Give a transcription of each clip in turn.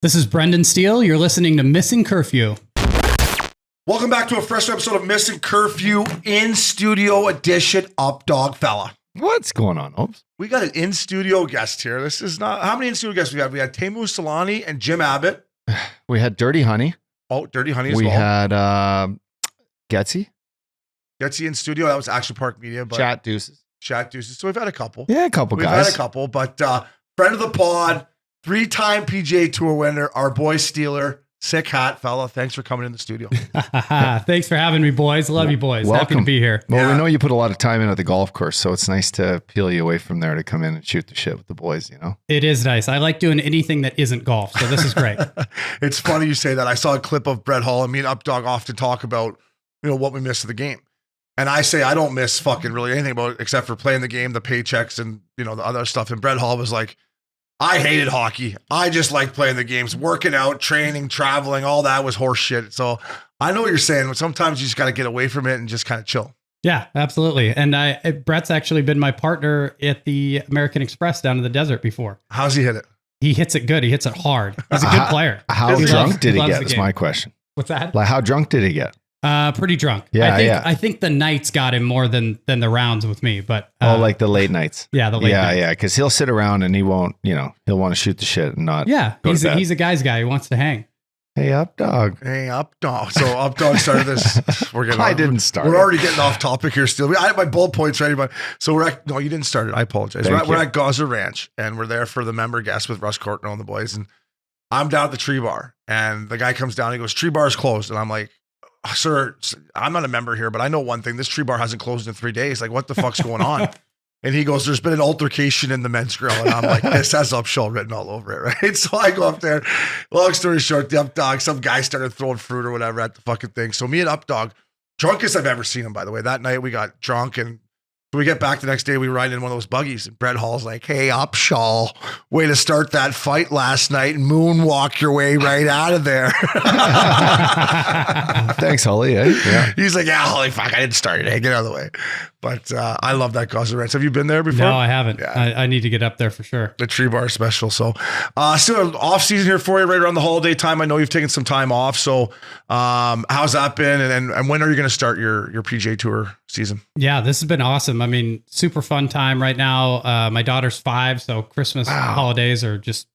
This is Brendan Steele. You're listening to Missing Curfew. Welcome back to a fresh episode of Missing Curfew in studio edition. Updogg fella. What's going on, Obs? We got an in studio guest here. This is not how many in studio guests we had. We had Teemu Selanne and Jim Abbott. We had Dirty Honey. Oh, Dirty Honey as well. We had Getsy in studio. That was Action Park Media. But Chat Deuces. So we've had a couple. Yeah, a couple We've guys. had a couple, but friend of the pod, 3-time PGA Tour winner, our boy Steeler. Sick hat, fella. Thanks for coming in the studio. Thanks for having me, boys. Love you, boys. Welcome. Happy to be here. Well, we know you put a lot of time in at the golf course, so it's nice to peel you away from there to come in and shoot the shit with the boys, you know? It is nice. I like doing anything that isn't golf, so this is great. It's funny you say that. I saw a clip of Brett Hall, and me and Updogg often talk about, what we miss of the game. And I say I don't miss fucking really anything about it except for playing the game, the paychecks, and, the other stuff. And Brett Hall was like, I hated hockey. I just like playing the games, working out, training, traveling, all that was horse shit. So I know what you're saying, but sometimes you just got to get away from it and just kind of chill. Yeah, absolutely. And Brett's actually been my partner at the American Express down in the desert before. How's he hit it? He hits it good. He hits it hard. He's a good player. How drunk did he get? Is my question. What's that? Like, how drunk did he get? Pretty drunk. Yeah, I think the nights got him more than the rounds with me, but like the late nights. Yeah, the late nights. Yeah, because he'll sit around and he won't, he'll want to shoot the shit and not. Yeah, he's a guy's guy. He wants to hang. Hey, Updogg. So Updogg started this. I didn't start. We're already getting off topic here still. I had my bullet points ready, but no, you didn't start it. I apologize. We're at Gaza Ranch and we're there for the member guest with Russ Courtnall and the boys. And I'm down at the tree bar and the guy comes down. He goes, "Tree bar is closed." And I'm like, "Sir, I'm not a member here, but I know one thing. This tree bar hasn't closed in 3 days. Like, what the fuck's going on?" And he goes, "There's been an altercation in the men's grill." And I'm like, this has Upshaw written all over it, right? So I go up there. Long story short, the Updogg, some guy started throwing fruit or whatever at the fucking thing. So me and Updogg, drunkest I've ever seen him, by the way. That night we got drunk and we get back the next day, we ride in one of those buggies and Brett Hall's like, "Hey, Upshaw, way to start that fight last night and moonwalk your way right out of there." Thanks, Holly. Eh? Yeah. He's like, "Yeah, holy fuck, I didn't start it. Hey, get out of the way." But I love that Gaza Ranch. Have you been there before? No, I haven't. Yeah. I need to get up there for sure. The tree bar special. So still off season here for you right around the holiday time. I know you've taken some time off. So how's that been? And when are you going to start your PGA Tour season? Yeah, this has been awesome. I mean, super fun time right now. My daughter's 5, so Christmas holidays are just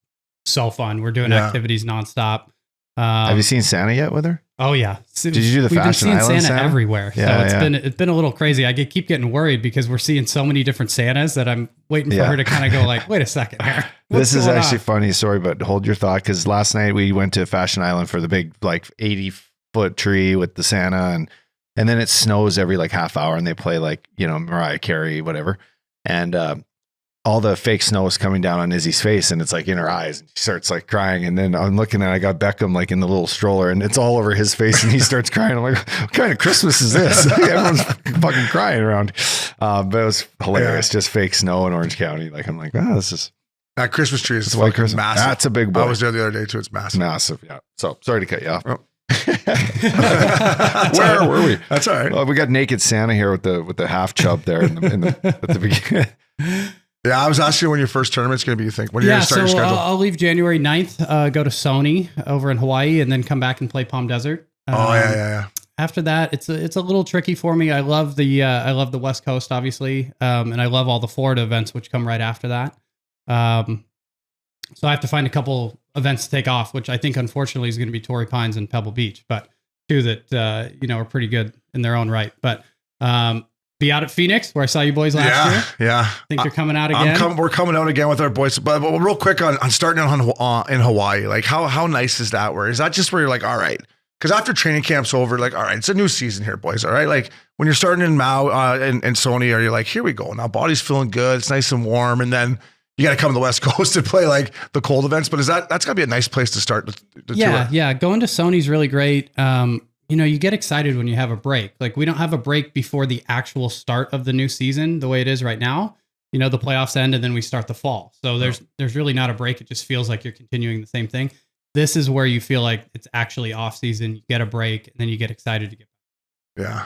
so fun. We're doing activities nonstop. Have you seen Santa yet with her? Oh yeah. Did you do the Fashion Island Santa Santa everywhere? Yeah, so it's been a little crazy. I keep getting worried because we're seeing so many different Santas that I'm waiting for her to kind of go like, "Wait a second here. This is actually funny. Sorry, but hold your thought, because last night we went to Fashion Island for the big 80-foot tree with the Santa, and then it snows every half hour, and they play Mariah Carey, whatever, and all the fake snow is coming down on Izzy's face and it's in her eyes and she starts crying. And then I'm looking I got Beckham in the little stroller and it's all over his face and he starts crying. I'm like, what kind of Christmas is this? Everyone's fucking crying around. But it was hilarious. Just fake snow in Orange County. I'm like, this is. That Christmas tree is fucking massive. That's a big boy. I was there the other day too. It's massive. Massive. Yeah. So sorry to cut you off. Oh. Where were we? That's all right. Well, we got naked Santa here with the half chub there at the beginning. Yeah, I was asking when your first tournament's going to be, you think? When are you going to start your schedule? I'll leave January 9th, go to Sony over in Hawaii, and then come back and play Palm Desert. Yeah. After that, it's a little tricky for me. I love the West Coast, obviously, and I love all the Florida events, which come right after that. So I have to find a couple events to take off, which I think, unfortunately, is going to be Torrey Pines and Pebble Beach, but two that, are pretty good in their own right. But be out at Phoenix, where I saw you boys last year. Yeah. Think you're coming out again? We're coming out again with our boys. But real quick on starting in Hawaii, how nice is that? Is that just where you're like, all right? Because after training camp's over, all right, it's a new season here, boys. All right. When you're starting in Maui and Sony, are you like, here we go. Now body's feeling good. It's nice and warm. And then you got to come to the West Coast to play the cold events. But that's gotta be a nice place to start the tour. Yeah. Going to Sony's really great. You get excited when you have a break. We don't have a break before the actual start of the new season, the way it is right now. The playoffs end and then we start the fall. So there's really not a break. It just feels like you're continuing the same thing. This is where you feel like it's actually off season. You get a break and then you get excited to get back. Yeah.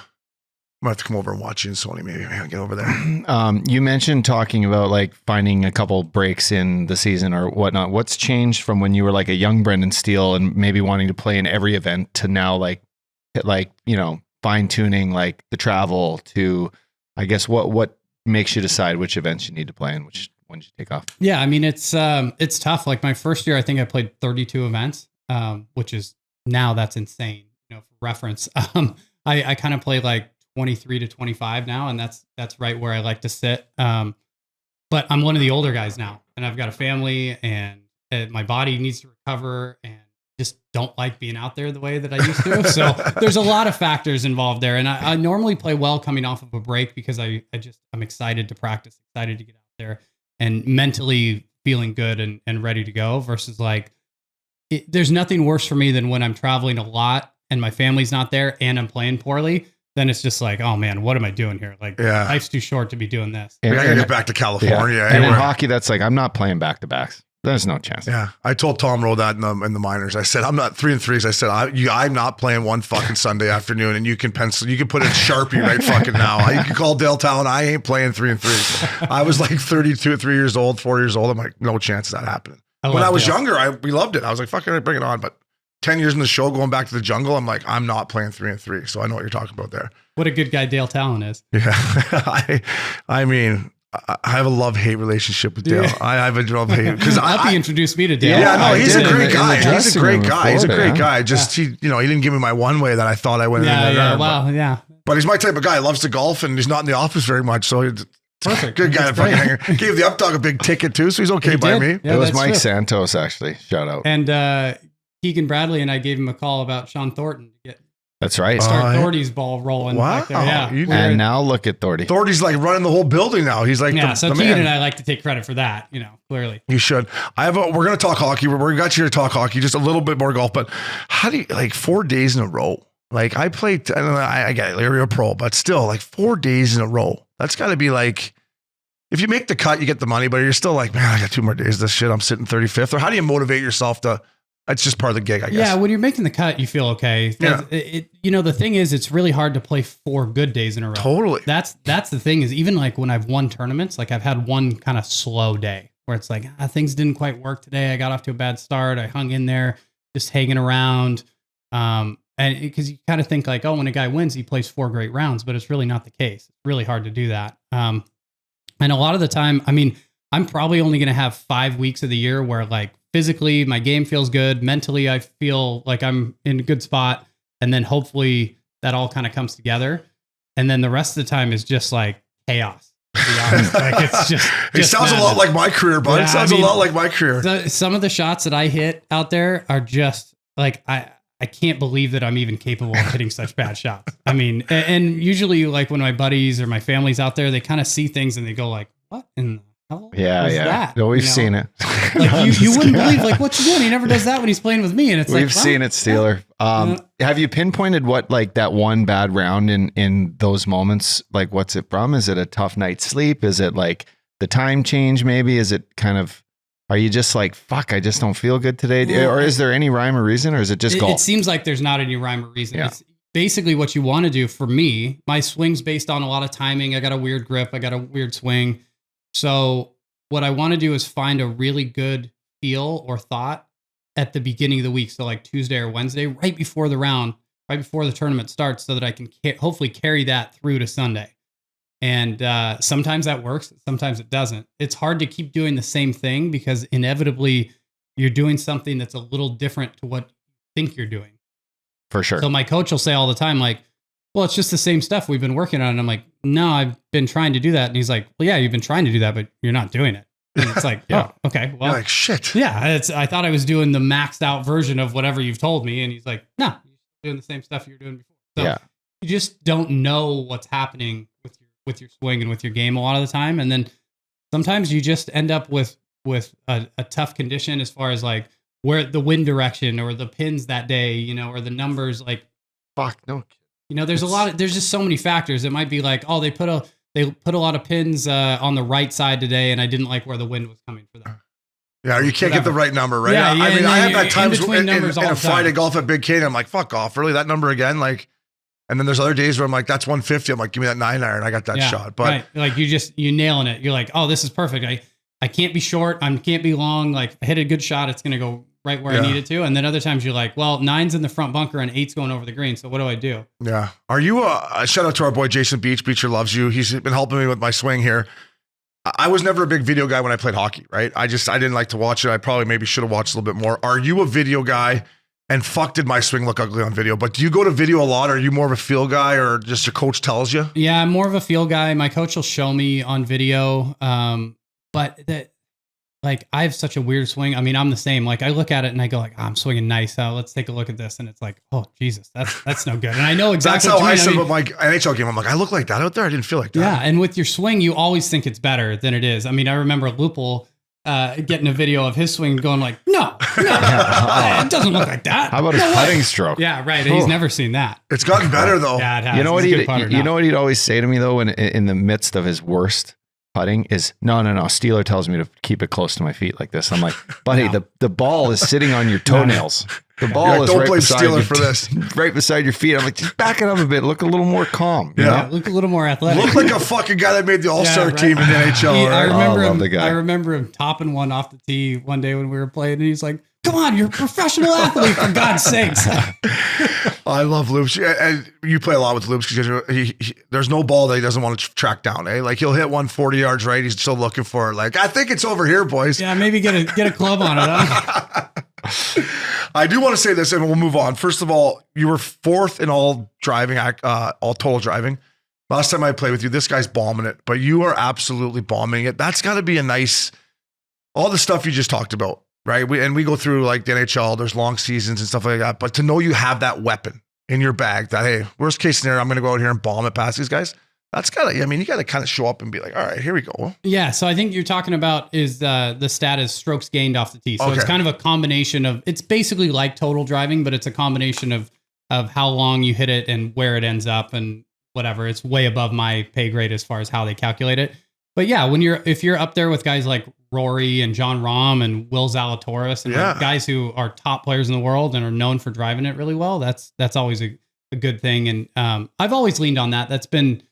might have to come over and watch you and Sony. Maybe I'll get over there. You mentioned talking about like finding a couple breaks in the season or whatnot. What's changed from when you were like a young Brendan Steele and maybe wanting to play in every event to now like fine tuning like the travel to, I guess what makes you decide which events you need to play and which ones you take off? Yeah, I mean it's tough. Like my first year, I think I played 32 events, which is now that's insane. For reference, I kind of play like 23 to 25 now, and that's right where I like to sit. But I'm one of the older guys now, and I've got a family, and my body needs to recover, and just don't like being out there the way that I used to. So there's a lot of factors involved there, and I normally play well coming off of a break because I'm excited to practice, excited to get out there, and mentally feeling good and ready to go. Versus like, there's nothing worse for me than when I'm traveling a lot and my family's not there and I'm playing poorly. Then it's just like, oh man, what am I doing here? Like, life's too short to be doing this. We gotta get back to California. Yeah. And in hockey, that's like, I'm not playing back to backs. There's no chance. Yeah, I told Tom Rowe that in the minors. I said, I'm not 3-3s. I said, I'm not playing one fucking Sunday afternoon, and you can put it Sharpie right fucking now. You can call Dale Tallon. I ain't playing 3-3s. I was like 4 years old. I'm like, no chance of that happening. When I was younger, we loved it. I was like, fucking bring it on. But 10 years in the show, going back to the jungle, I'm like, I'm not playing 3-3. So I know what you're talking about there. What a good guy Dale Tallon is. Yeah. I mean, I have a love-hate relationship with Dale. I have a love-hate because Happy introduced me to Dale. Yeah, no, he's a great guy. He's a great guy. He's a great guy. Just he didn't give me my one way that I thought I went. But he's my type of guy. He loves to golf and he's not in the office very much. So he's perfect. Good guy to fucking hanger. Gave the Updogg a big ticket too, so he's okay by me. Yeah, it was Mike Santos actually. Shout out. And Keegan Bradley and I gave him a call about Shawn Thornton to get. That's right. Start Thordy's ball rolling. Wow. Back there. Yeah. And now look at Thordy. Thordy's like running the whole building now. He's like so Keegan and I like to take credit for that, clearly. You should. We're going to talk hockey. We got you to talk hockey, just a little bit more golf, but how do you, like 4 days in a row? Like I played, I get it, you're a pro, but still like 4 days in a row. That's got to be like, if you make the cut, you get the money, but you're still like, man, I got 2 more days of this shit. I'm sitting 35th. Or how do you motivate yourself to, it's just part of the gig, I guess. Yeah, when you're making the cut, you feel okay. Yeah. The thing is, it's really hard to play 4 good days in a row. Totally. That's the thing is, even like when I've won tournaments, like I've had one kind of slow day where it's like, things didn't quite work today. I got off to a bad start. I hung in there, just hanging around. And because you kind of think like, when a guy wins, he plays 4 great rounds, but it's really not the case. It's really hard to do that. And a lot of the time, I mean, I'm probably only going to have 5 weeks of the year where like, physically, my game feels good. Mentally, I feel like I'm in a good spot. And then hopefully that all kind of comes together. And then the rest of the time is just like chaos. To be honest. Like it's just it sounds a lot like my career, bud. It sounds a lot like my career. Some of the shots that I hit out there are just like, I can't believe that I'm even capable of hitting such bad shots. I mean, and usually like when my buddies or my family's out there, they kind of see things and they go like, what in the hell was that? No, we've seen it. Like you wouldn't believe like what you doing. He never does that when he's playing with me. And it's we've seen it, Steeler. Have you pinpointed what like that one bad round in those moments? Like what's it from? Is it a tough night's sleep? Is it like the time change? Maybe is it kind of? Are you just like fuck? I just don't feel good today, or is there any rhyme or reason, or is it just golf? It seems like there's not any rhyme or reason. Yeah. It's basically what you want to do. For me, my swing's based on a lot of timing. I got a weird grip. I got a weird swing. So what I want to do is find a really good feel or thought at the beginning of the week. So like Tuesday or Wednesday, right before the round, right before the tournament starts, so that I can hopefully carry that through to Sunday. And sometimes that works. Sometimes it doesn't. It's hard to keep doing the same thing because inevitably you're doing something that's a little different to what you think you're doing. For sure. So my coach will say all the time, like, well, it's just the same stuff we've been working on. And I'm like, no, I've been trying to do that. And he's like, well, yeah, you've been trying to do that, but you're not doing it. And it's like, oh, okay. Well, you're like, shit. Yeah. I thought I was doing the maxed out version of whatever you've told me. And he's like, no, you're doing the same stuff you were doing before. So you just don't know what's happening with your swing and with your game a lot of the time. And then sometimes you just end up with a tough condition as far as like where the wind direction or the pins that day, or the numbers, like, fuck no. There's there's just so many factors. It might be like, oh, they put a lot of pins on the right side today, and I didn't like where the wind was coming for that. Yeah, you can't get the right number, right? Yeah, I mean, I have had times in numbers a Friday golf at Big K, and I'm like, fuck off, really? That number again? Like, And then there's other days where I'm like, that's 150. I'm like, give me that 9-iron. I got that shot. But right. Like you nailing it. You're like, oh, this is perfect. I can't be short. I can't be long. Like if I hit a good shot, it's going to go right where I need it to. And then other times you're like, well, 9's in the front bunker and 8's going over the green. So what do I do? Yeah. Are you a shout out to our boy, Jason Beach. Beecher loves you. He's been helping me with my swing here. I was never a big video guy when I played hockey, right? I didn't like to watch it. I probably maybe should have watched a little bit more. Are you a video guy? And fuck, did my swing look ugly on video? But do you go to video a lot? Or are you more of a feel guy, or just your coach tells you? Yeah, I'm more of a feel guy. My coach will show me on video. But like I have such a weird swing. I mean, I'm the same. Like I look at it and I go like, I'm swinging nice. Let's take a look at this. And it's like, oh Jesus, that's no good. And I know exactly. That's how I said about my NHL game. I'm like, I look like that out there. I didn't feel like that. Yeah, and with your swing, you always think it's better than it is. I mean, I remember Lupul getting a video of his swing going like, no, it doesn't look like that. How about his putting stroke? Yeah, right. He's never seen that. It's gotten better though. Yeah, it has. You know what he'd always say to me though, in the midst of his worst putting is, no. Steele tells me to keep it close to my feet like this. I'm like, buddy, the ball is sitting on your toenails. The ball is don't blame Steele for this. Right beside your feet. I'm like, just back it up a bit. Look a little more calm. Yeah, look a little more athletic. Look like a fucking guy that made the All-Star team in the NHL. I remember him topping one off the tee one day when we were playing, and he's like, come on, you're a professional athlete, for God's sakes. I love Loops. And you play a lot with Loops because there's no ball that he doesn't want to track down. Eh? Like he'll hit 140 yards right. He's still looking for it. Like, I think it's over here, boys. Yeah, maybe get a club on it, huh? I do want to say this and we'll move on. First of all, you were fourth in all driving, all total driving. Last time I played with you, this guy's bombing it, but you are absolutely bombing it. That's got to be a nice, all the stuff you just talked about, right? We go through like the NHL, there's long seasons and stuff like that, but to know you have that weapon in your bag that, hey, worst case scenario, I'm going to go out here and bomb it past these guys. That's gotta, I mean, you got to kind of show up and be like, all right, here we go. Yeah. So I think you're talking about is the stat is strokes gained off the tee. So it's kind of a combination of, it's basically like total driving, but it's a combination of how long you hit it and where it ends up and whatever. It's way above my pay grade as far as how they calculate it. But yeah, if you're up there with guys like Rory and John Rahm and Will Zalatoris and like guys who are top players in the world and are known for driving it really well, that's always a good thing. And I've always leaned on that. That's been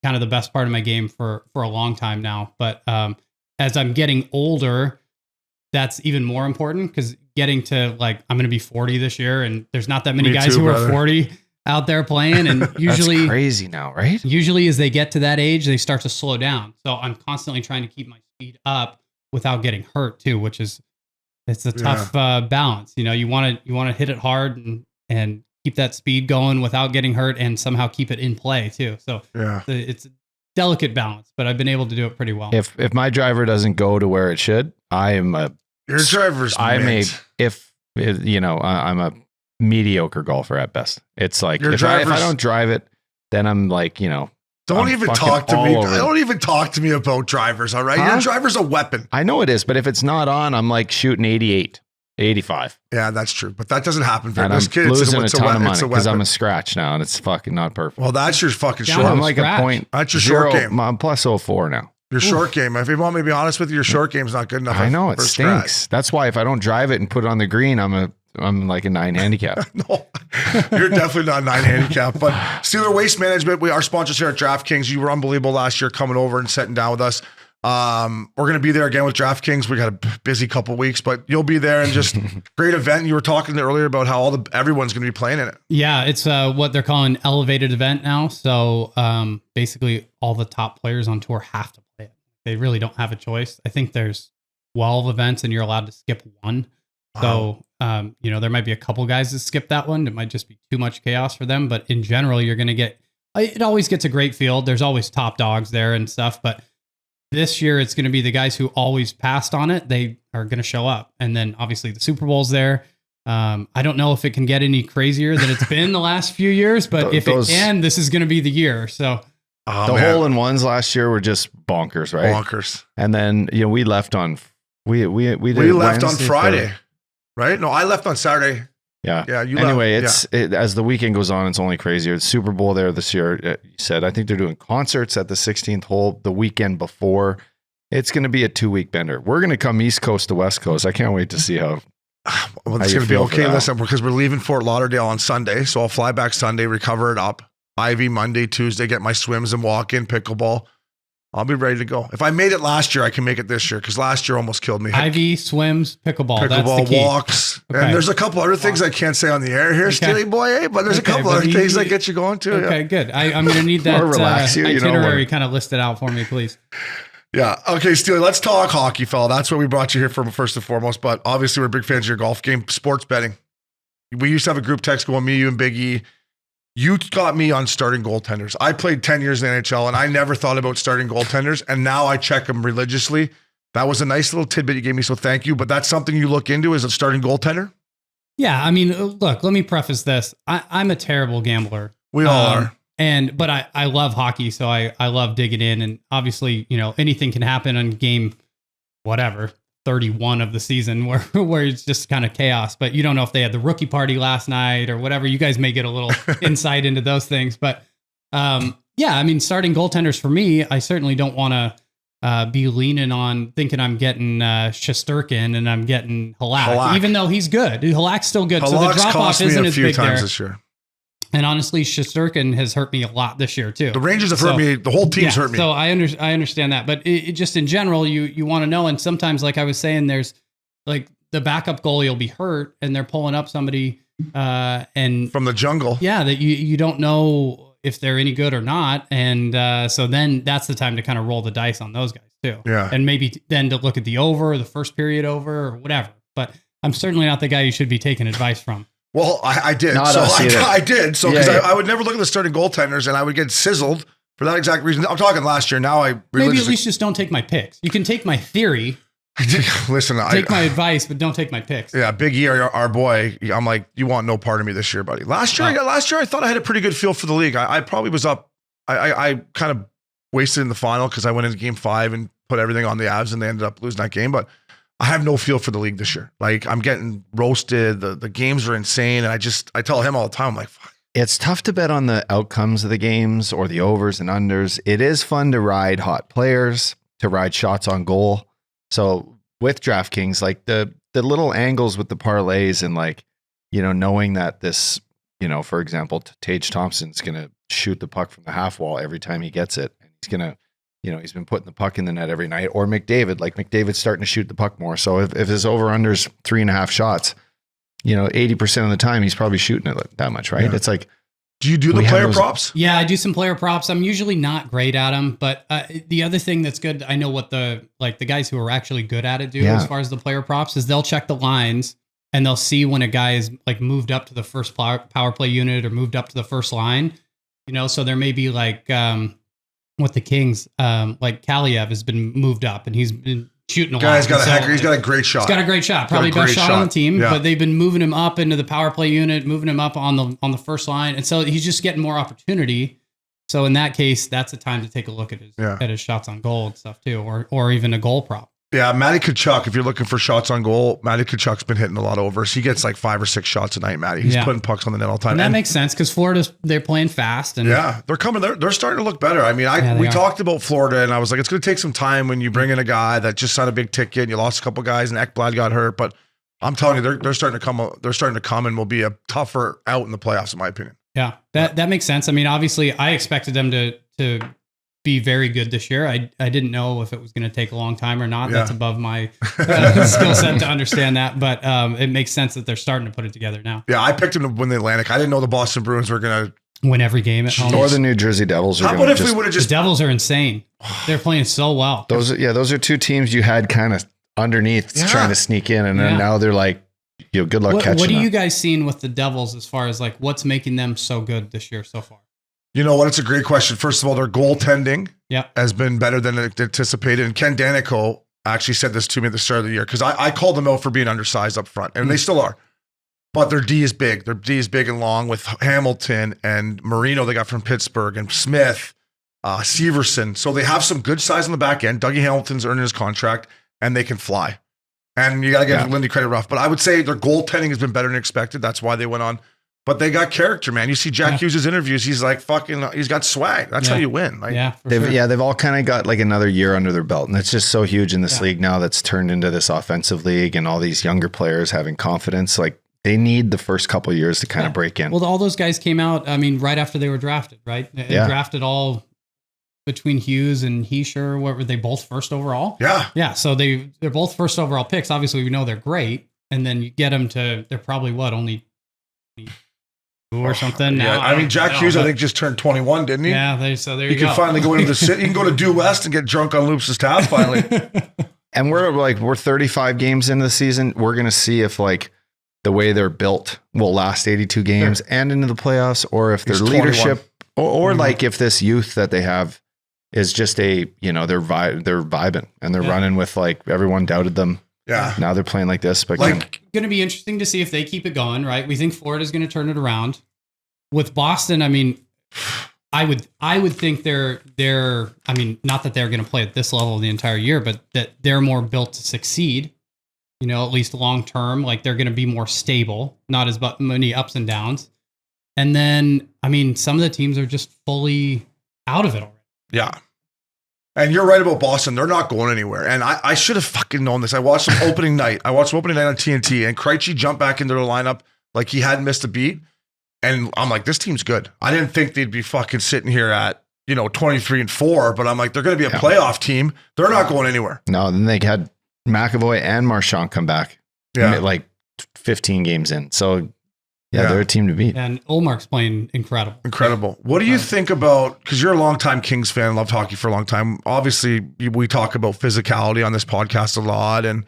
kind of the best part of my game for a long time now. But as I'm getting older, that's even more important because getting to like, I'm going to be 40 this year and there's not that many guys who are 40 out there playing. And usually that's crazy now, right? Usually as they get to that age, they start to slow down. So I'm constantly trying to keep my speed up without getting hurt too, which is, it's a tough balance. You know, you want to hit it hard and keep that speed going without getting hurt and somehow keep it in play too. So it's a delicate balance, but I've been able to do it pretty well. If my driver doesn't go to where it should, I'm a mediocre golfer at best. It's like if I don't drive it, then I'm like, don't even talk to me. Don't even talk to me about drivers. All right. Your driver's a weapon. I know it is, but if it's not on, I'm like shooting 88. 85. Yeah, that's true. But that doesn't happen for and this kid. Losing a ton of money because I'm a scratch now and it's fucking not perfect. Well, that's your fucking short. I'm like a point. That's your short game. I'm plus 04 now. Your short game. If you want me to be honest with you, your short game's not good enough. I know it stinks. Scratch. That's why if I don't drive it and put it on the green, I'm like a 9 handicap. No, you're definitely not a 9 handicap. But Steeler Waste Management, our sponsors here at DraftKings. You were unbelievable last year coming over and sitting down with us. We're going to be there again with DraftKings. We got a busy couple weeks, but you'll be there and just great event. You were talking earlier about how everyone's going to be playing in it. Yeah, it's what they're calling elevated event now. So basically all the top players on tour have to play it. They really don't have a choice. I think there's 12 events and you're allowed to skip one. Wow. So, there might be a couple guys that skip that one. It might just be too much chaos for them. But in general, you're going to it always gets a great field. There's always top dogs there and stuff, but this year, it's going to be the guys who always passed on it. They are going to show up. And then obviously the Super Bowl's there. I don't know if it can get any crazier than it's been the last few years, but if it can, this is going to be the year. So the hole-in-ones last year were just bonkers, right? Bonkers. And then, we left on, we left on Friday, right? No, I left on Saturday. Yeah. Yeah. Anyway, as the weekend goes on, it's only crazier. It's Super Bowl there this year. You said, I think they're doing concerts at the 16th hole the weekend before. It's going to be a 2-week bender. We're going to come East Coast to West Coast. I can't wait to see how. Well, it's going to be okay. Listen, because we're leaving Fort Lauderdale on Sunday. So I'll fly back Sunday, recover it up. Ivy Monday, Tuesday, get my swims and walk in, pickleball. I'll be ready to go. If I made it last year, I can make it this year because last year almost killed me. Ivy, swims, pickleball. That's the key. Walks. Okay. And there's a couple other things I can't say on the air here, Steely boy, but there's a couple other things that get you going too. Okay, good. I'm going to need that itinerary kind of listed out for me, please. Yeah. Okay, Steely, let's talk hockey, fella. That's what we brought you here for first and foremost, but obviously we're big fans of your golf game, sports betting. We used to have a group text going, me, you, and Big E. You got me on starting goaltenders. I played 10 years in the NHL, and I never thought about starting goaltenders, and now I check them religiously. That was a nice little tidbit you gave me, so thank you. But that's something you look into as a starting goaltender? Yeah, I mean, look, let me preface this. I'm a terrible gambler. We all are. But I love hockey, so I love digging in. And obviously, anything can happen on game, 31 of the season where it's just kind of chaos, but you don't know if they had the rookie party last night or whatever. You guys may get a little insight into those things, but yeah, I mean, starting goaltenders for me, I certainly don't want to be leaning on thinking I'm getting Shesterkin and I'm getting Halak, even though he's good. Halak's still good. So the drop off isn't as big there. This year. And honestly, Shesterkin has hurt me a lot this year too. The Rangers have hurt me. The whole team's hurt me. So I understand that, but it just in general, you want to know. And sometimes, like I was saying, there's like the backup goalie will be hurt, and they're pulling up somebody and from the jungle. Yeah, that you don't know if they're any good or not, and so then that's the time to kind of roll the dice on those guys too. Yeah, and maybe then to look at the over, the first period over, or whatever. But I'm certainly not the guy you should be taking advice from. Well, I did. I did. So because I would never look at the starting goaltenders, and I would get sizzled for that exact reason. I'm talking last year. Now maybe at least just don't take my picks. You can take my theory. Listen, take my advice, but don't take my picks. Yeah, Big E, our boy. I'm like, you want no part of me this year, buddy. Last year, I thought I had a pretty good feel for the league. I probably was up. I kind of wasted in the final because I went into Game 5 and put everything on the Avs, and they ended up losing that game, but. I have no feel for the league this year. Like I'm getting roasted. The games are insane. And I tell him all the time, I'm like, fuck. It's tough to bet on the outcomes of the games or the overs and unders. It is fun to ride hot players, to ride shots on goal. So with DraftKings, like the little angles with the parlays and like, knowing that this, for example, Tage Thompson's going to shoot the puck from the half wall every time he gets it. And he's going to, he's been putting the puck in the net every night. Or McDavid's starting to shoot the puck more. So if his over-under's 3.5 shots, 80% of the time he's probably shooting it that much, right? Yeah. It's like, do you do the player props? Yeah, I do some player props. I'm usually not great at them, but the other thing that's good, I know what the guys who are actually good at it do as far as the player props is they'll check the lines and they'll see when a guy is like moved up to the first power play unit or moved up to the first line. So there may be like. With the Kings, like Kaliev has been moved up and he's been shooting a lot. He's got a great shot. He's got a great shot. Probably best shot on the team, but they've been moving him up into the power play unit, moving him up on the first line. And so he's just getting more opportunity. So in that case, that's a time to take a look at his shots on goal and stuff too, or even a goal prop. Yeah, Matty Tkachuk, if you're looking for shots on goal, Matty Tkachuk's been hitting a lot of overs. He gets like 5 or 6 shots a night, Matty. He's putting pucks on the net all the time. And that makes sense because they're playing fast. And they're coming. They're starting to look better. I mean, we talked about Florida, and I was like, it's going to take some time when you bring in a guy that just signed a big ticket. And you lost a couple guys, and Ekblad got hurt. But I'm telling you, they're starting to come. They're starting to come, and will be a tougher out in the playoffs, in my opinion. Yeah, that makes sense. I mean, obviously, I expected them to be very good this year. I didn't know if it was going to take a long time or not. Yeah. That's above my skill set to understand that, but it makes sense that they're starting to put it together now. Yeah, I picked them to win the Atlantic. I didn't know the Boston Bruins were going to win every game at home. Or the New Jersey Devils are going to. The Devils are insane. They're playing so well. Those are two teams you had kind of underneath trying to sneak in, and then now they're like, good luck catching up. What are you guys seeing with the Devils as far as like what's making them so good this year so far? You know what? It's a great question. First of all, their goaltending has been better than anticipated. And Ken Danico actually said this to me at the start of the year because I called them out for being undersized up front, and they still are. But their D is big. Their D is big and long with Hamilton and Marino they got from Pittsburgh and Smith, Severson. So they have some good size on the back end. Dougie Hamilton's earning his contract, and they can fly. And you got to give Lindy credit rough. But I would say their goaltending has been better than expected. That's why they went on. But they got character, man. You see Jack Hughes' interviews. He's like he's got swag. That's how you win. Like, they've all kind of got like another year under their belt. And it's just so huge in this league now that's turned into this offensive league and all these younger players having confidence. Like they need the first couple of years to kind of break in. Well, all those guys came out, I mean, right after they were drafted, right? They drafted all between Hughes and Heischer. What were they, both first overall? Yeah. Yeah. So they're both first overall picks. Obviously, we know they're great. And then you get them to, they're probably only or something. Yeah. Now, I mean, Jack Hughes, I think, just turned 21, didn't he? Yeah. There you go. You can finally go into the city. You can go to Due West and get drunk on Loops' tab finally. And we're 35 games into the season. We're going to see if like the way they're built will last 82 games and into the playoffs, or if their leadership or like if this youth that they have is just they're vibing and they're running with like everyone doubted them. Yeah. Now they're playing like this, but like going to be interesting to see if they keep it going, right? We think Florida's going to turn it around. With Boston, I mean, I would think they're I mean, not that they're going to play at this level the entire year, but that they're more built to succeed, at least long term. Like they're going to be more stable, not as many ups and downs. And then, I mean, some of the teams are just fully out of it already. Yeah. And you're right about Boston. They're not going anywhere. And I should have fucking known this. I watched them opening night. I watched opening night on TNT, and Krejci jumped back into the lineup like he hadn't missed a beat. And I'm like, this team's good. I didn't think they'd be fucking sitting here at, 23-4, but I'm like, they're going to be a playoff team. They're not going anywhere. No, then they had McAvoy and Marchand come back. Yeah. Like 15 games in. So they're a team to beat. And Olmark's playing incredible. Incredible. What do you think about, because you're a longtime Kings fan, loved hockey for a long time. Obviously, we talk about physicality on this podcast a lot, and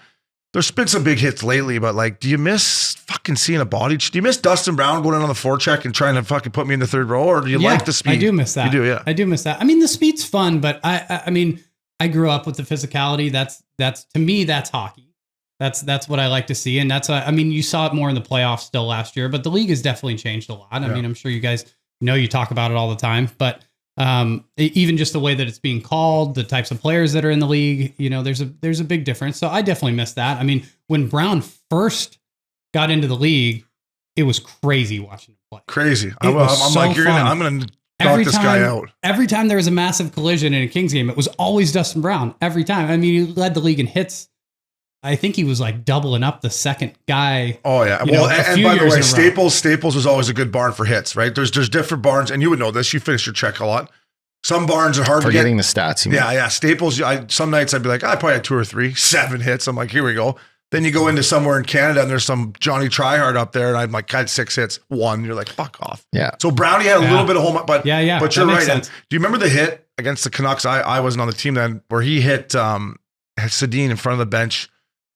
there's been some big hits lately, but like, do you miss fucking seeing a body? Do you miss Dustin Brown going in on the forecheck and trying to fucking put me in the third row, or do you like the speed? I do miss that. You do, yeah. I do miss that. I mean, the speed's fun, but I mean, I grew up with the physicality. That's to me, that's hockey. That's what I like to see. And I mean, you saw it more in the playoffs still last year, but the league has definitely changed a lot. I mean, I'm sure you guys you talk about it all the time, but even just the way that it's being called, the types of players that are in the league, there's a big difference. So I definitely miss that. I mean, when Brown first got into the league, it was crazy watching him play. Crazy. I'm like, I'm going to knock this guy out. Every time there was a massive collision in a Kings game, it was always Dustin Brown. Every time. I mean, he led the league in hits. I think he was like doubling up the second guy. Oh yeah. Well, and by the way, Staples was always a good barn for hits, right? There's different barns, and you would know this. You finish your check a lot. Some barns are hard to get. Forgetting the stats. Yeah. Staples. Some nights I'd be like, I probably had 2 or 3, 7 hits. I'm like, here we go. Then you go into somewhere in Canada and there's some Johnny Tryhard up there, and I'm like, I had 6 hits, 1. You're like, fuck off. Yeah. So Brownie had a little bit of home, but But you're right. And do you remember the hit against the Canucks? I wasn't on the team then, where he hit Sedin in front of the bench.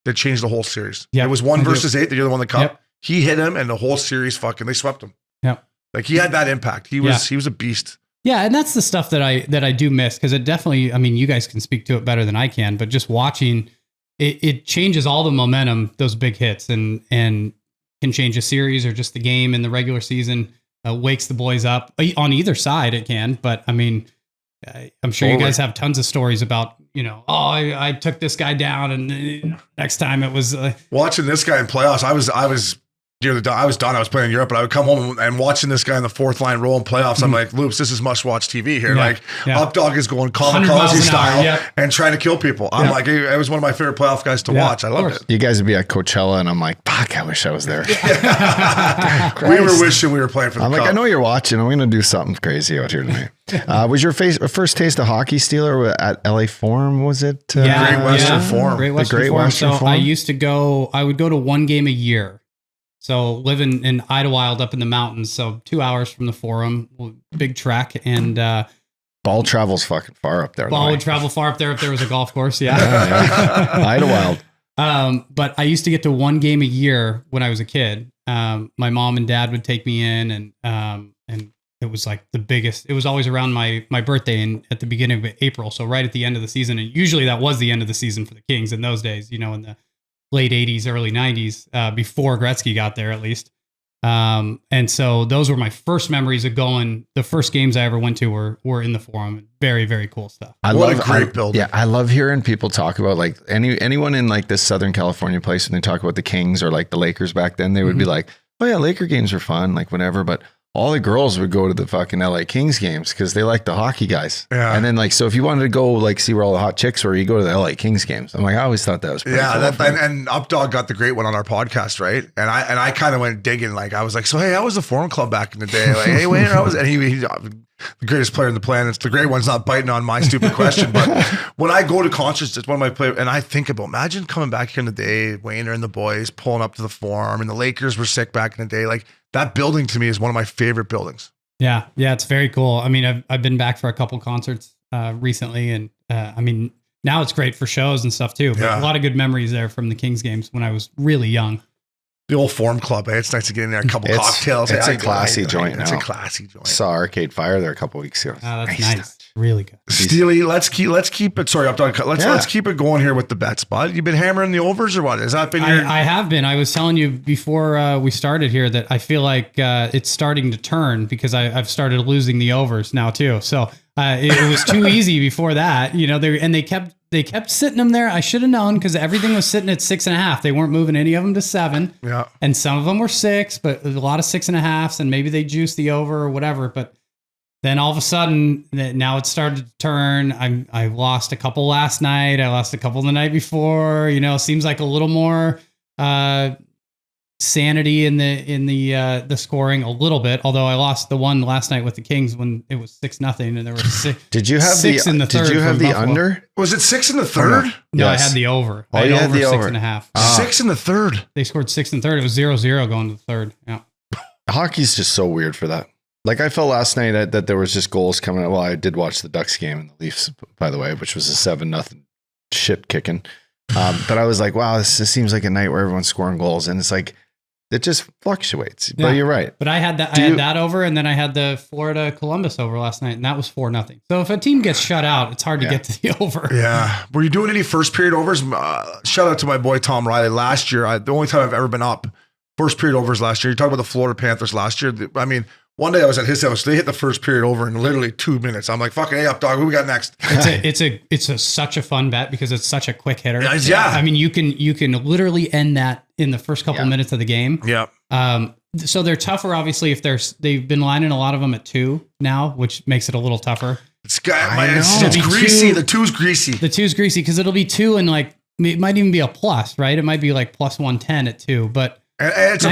That changed the whole series. Yeah, it was 1 versus 8 that you're the one that cup. Yep. He hit him, and the whole series they swept him. Yeah, like he had that impact. He was a beast. Yeah, and that's the stuff that I do miss, because it definitely. I mean, you guys can speak to it better than I can, but just watching it changes all the momentum. Those big hits and can change a series or just the game in the regular season. Wakes the boys up on either side. It can, but I mean, I'm sure you guys have tons of stories about. I took this guy down, and next time it was watching this guy in playoffs. I was done. I was playing in Europe, but I would come home and watching this guy in the 4th line role in playoffs. I'm like, Loops, this is must-watch TV here. Updogg is going kamikaze style and trying to kill people. I'm like, it was one of my favorite playoff guys to watch. I love it. You guys would be at Coachella, and I'm like, fuck, I wish I was there. We were wishing we were playing for the Cup. I know you're watching. I'm going to do something crazy out here tonight. Was your first taste of hockey, Steele, at LA Forum? Was it? Great Western Forum. Great Western Forum. I would go to 1 game a year. So living in Idlewild up in the mountains, so 2 hours from the Forum, big trek, and ball travels fucking far up there. Ball would travel far up there if there was a golf course. Yeah. Idlewild. But I used to get to 1 game a year when I was a kid. My mom and dad would take me in, and it was like the biggest. It was always around my birthday at the beginning of April, so right at the end of the season. And usually that was the end of the season for the Kings in those days. In the late 80s, early 90s, before Gretzky got there at least. And so those were my first memories of going. The first games I ever went to were in the Forum. Very, very cool stuff. What a great building. Yeah, I love hearing people talk about like anyone in like this Southern California place, when they talk about the Kings or like the Lakers back then, they would be like, oh yeah, Laker games are fun, like whenever. But all the girls would go to the fucking LA Kings games because they like the hockey guys. Yeah. And then like, so if you wanted to go like see where all the hot chicks were, you go to the LA Kings games. I'm like, I always thought that was pretty cool. And Updogg got the great one on our podcast, right? And I kind of went digging. Like I was like, so hey, I was a forum club back in the day. Like, hey, wait, and he's the greatest player in the planet. It's the great one's not biting on my stupid question. But when I go to concerts, it's one of my players, and I think about, imagine coming back here in the day, Wayner and the boys pulling up to the Forum, and the Lakers were sick back in the day. Like that building to me is one of my favorite buildings. Yeah, it's very cool. I mean, I've been back for a couple concerts recently, and I mean, now it's great for shows and stuff too. But a lot of good memories there from the Kings games when I was really young. The old Forum Club, it's nice to get in there, a couple cocktails. It's a classy joint. It's a classy joint. Saw Arcade Fire there a couple weeks ago. Oh, that's nice. Really good. Steely, let's keep it. Sorry, Updogg. Let's keep it going here with the bets, bud. You've been hammering the overs or what? Has that been your? I have been. I was telling you before we started here that I feel like it's starting to turn because I've started losing the overs now too. So it was too easy before that, you know. They kept sitting them there. I should have known because everything was sitting at 6.5. They weren't moving any of them to 7. Yeah. And some of them were 6, but a lot of 6.5s, and maybe they juiced the over or whatever. But then all of a sudden, now it started to turn. I lost a couple last night. I lost a couple the night before. You know, seems like a little more sanity in the scoring a little bit. Although I lost the one last night with the Kings when it was 6-0, and there were 6. Did you have six in the third? Did you have the Buffalo. under? Was it 6 in the third? No, Yes. I had the over. Oh, I had you had the over. 6.5. 6 in the third. They scored 6 in the third. It was 0-0 going to the third. Yeah. Hockey's just so weird for that. Like I felt last night that there was just goals coming out. Well, I did watch the Ducks game and the Leafs, by the way, which was a 7-0 shit kicking. But I was like, wow, this seems like a night where everyone's scoring goals, and it's like it just fluctuates. Yeah. But you're right. But I had that. I had that over, and then I had the Florida Columbus over last night, and that was 4-0. So if a team gets shut out, it's hard to get to the over. Yeah. Were you doing any first period overs? Shout out to my boy Tom Riley. Last year, the only time I've ever been up first period overs last year. You talk about the Florida Panthers last year. I mean, one day I was at his house. They hit the first period over in literally 2 minutes. I'm like, fucking hey, Updogg, who we got next? It's such a fun bet because it's such a quick hitter. Yeah. I mean, you can literally end that in the first couple minutes of the game. Yeah. So they're tougher, obviously, if they've been lining a lot of them at 2 now, which makes it a little tougher. It's greasy. The 2's greasy. The 2's greasy because it'll be 2 and like it might even be a plus, right? It might be like plus 110 at 2, but and it's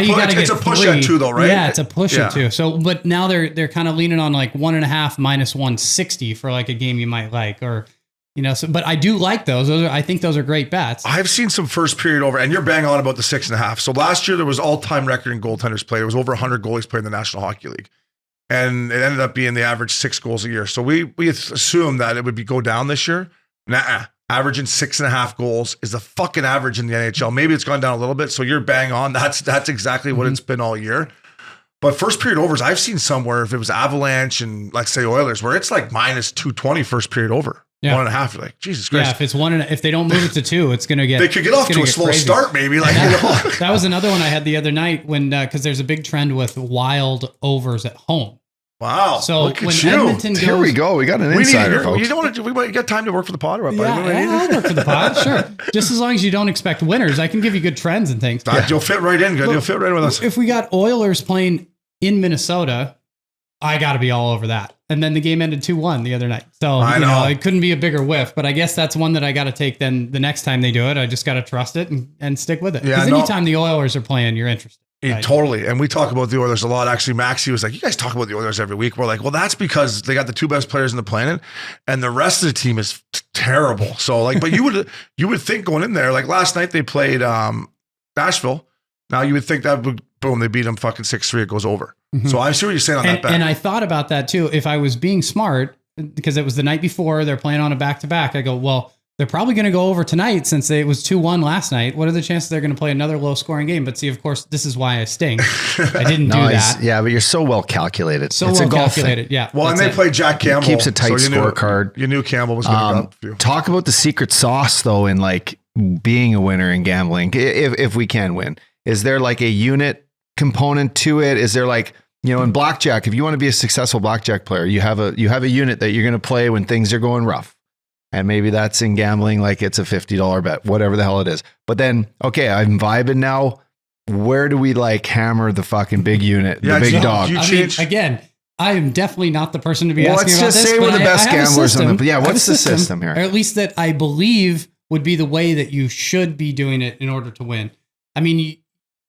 a push at 2 though, right? Yeah, it's a push at 2. So, but now they're kind of leaning on like 1.5 minus 160 for like a game you might like, or you know. So, but I do like those. I think those are great bets. I've seen some first period over, and you're bang on about the 6.5. So last year there was all-time record in goaltenders played. It was over 100 goalies played in the National Hockey League, and it ended up being the average 6 goals a year. So we assumed that it would go down this year. Nah. Averaging 6.5 goals is the fucking average in the NHL. Maybe it's gone down a little bit. So you're bang on. That's exactly what it's been all year. But first period overs, I've seen somewhere if it was Avalanche and let's say Oilers, where it's like minus 220 first period over. 1.5. You're like, Jesus Christ. Yeah, if it's if they don't move it to 2, it's gonna get. They could get off to a slow start, maybe. Like that was another one I had the other night when because there's a big trend with wild overs at home. Wow. So when Edmonton goes, here we go. We got an insider, folks. You don't want to. You got time to work for the pod or what? I'll work for the pod. Sure. Just as long as you don't expect winners, I can give you good trends and things. You'll fit right in. Good. You'll fit right in with us. If we got Oilers playing in Minnesota, I got to be all over that. And then the game ended 2-1 the other night. So I know it couldn't be a bigger whiff. But I guess that's one that I got to take. Then the next time they do it, I just got to trust it and stick with it. Because anytime the Oilers are playing, you're interested. Yeah, totally. And we talk about the Oilers a lot. Actually, Maxie was like, you guys talk about the Oilers every week. We're like, well, that's because they got the 2 best players on the planet and the rest of the team is terrible. So like, but you would think going in there, like last night they played Nashville. Now you would think that would, boom, they beat them fucking 6-3. It goes over. Mm-hmm. So I see what you're saying on that bet. And I thought about that too. If I was being smart, because it was the night before, they're playing on a back-to-back. I go, well, they're probably going to go over tonight since it was 2-1 last night. What are the chances they're going to play another low-scoring game? But see, of course, this is why I sting. I didn't do that. Yeah, but you're so well calculated. So it's well a golf calculated, yeah. Well, and they played Jack Campbell. He keeps a tight scorecard. You knew Campbell was going to go up. Talk about the secret sauce, though, in like being a winner in gambling. If we can win, is there like a unit component to it? Is there like, you know, in blackjack, if you want to be a successful blackjack player, you have a unit that you're going to play when things are going rough. And maybe that's in gambling, like it's a $50 bet, whatever the hell it is. But then, okay, I'm vibing now. where do we like hammer the fucking big unit, the big dog? I mean, again, I am definitely not the person to be asking about this. Let's just say we're the best gamblers on the. Yeah, what's the system here? Or at least that I believe would be the way that you should be doing it in order to win. I mean,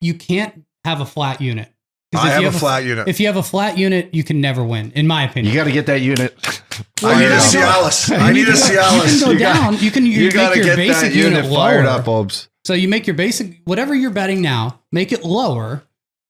you can't have a flat unit. I have a flat unit. If you have a flat unit, you can never win, in my opinion. You got to get that unit. I need a Cialis. I need a Cialis. You can go down. You can make your basic unit fired lower. up, Obs. So you make your basic, whatever you're betting now, make it lower,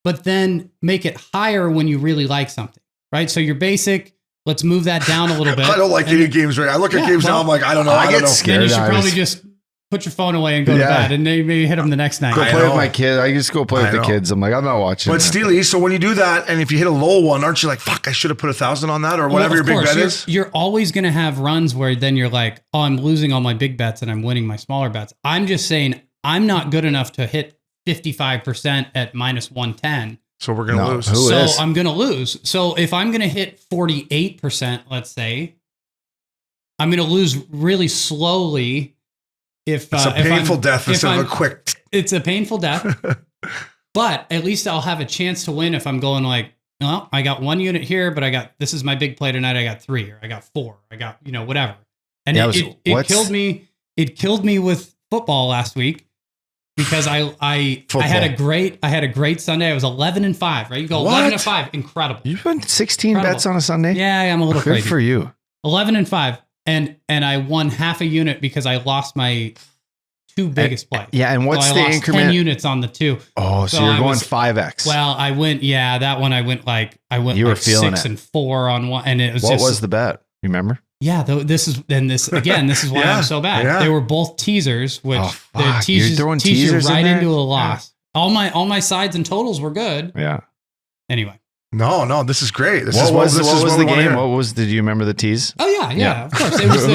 but then make it higher when you really like something, right? So your basic, let's move that down a little bit. I don't like any games right. I look at games now, I'm like, I don't know. I get scared. Then you should probably just put your phone away and go to bed, and maybe hit them the next night. Go play with my kid. I just go play with the kids. I'm like, I'm not watching. But Steely, so when you do that, and if you hit a low one, aren't you like, fuck, I should have put 1,000 on that, or whatever your big bet is? You're always going to have runs where then you're like, oh, I'm losing all my big bets and I'm winning my smaller bets. I'm just saying I'm not good enough to hit 55% at minus 110. So we're going to lose. So I'm going to lose. So if I'm going to hit 48%, let's say, I'm going to lose really slowly. It's a painful death instead of a quick. It's a painful death, but at least I'll have a chance to win if I'm going like, well, I got one unit here, but this is my big play tonight. I got 3 or I got 4. I got, whatever. And it killed me. It killed me with football last week because I had a great Sunday. I was 11-5, right? You go 11-5. Incredible. You've been 16 bets on a Sunday? Yeah, I'm a little crazy. Good for you. 11-5. And I won half a unit because I lost my 2 biggest plays. Yeah, and what's the increment? 10 units on the 2. Oh, so you're going 5x. Well, I went. Yeah, that one I went like you were feeling 6 and 4 on one, and it was. What was the bet? You remember? Yeah, this is why I'm so bad. Yeah. They were both teasers, which you're throwing tease you right in into a loss. Yeah. All my sides and totals were good. Yeah. Anyway. No, this is great. What was the game? Did you remember the tease? Oh yeah, of course. It was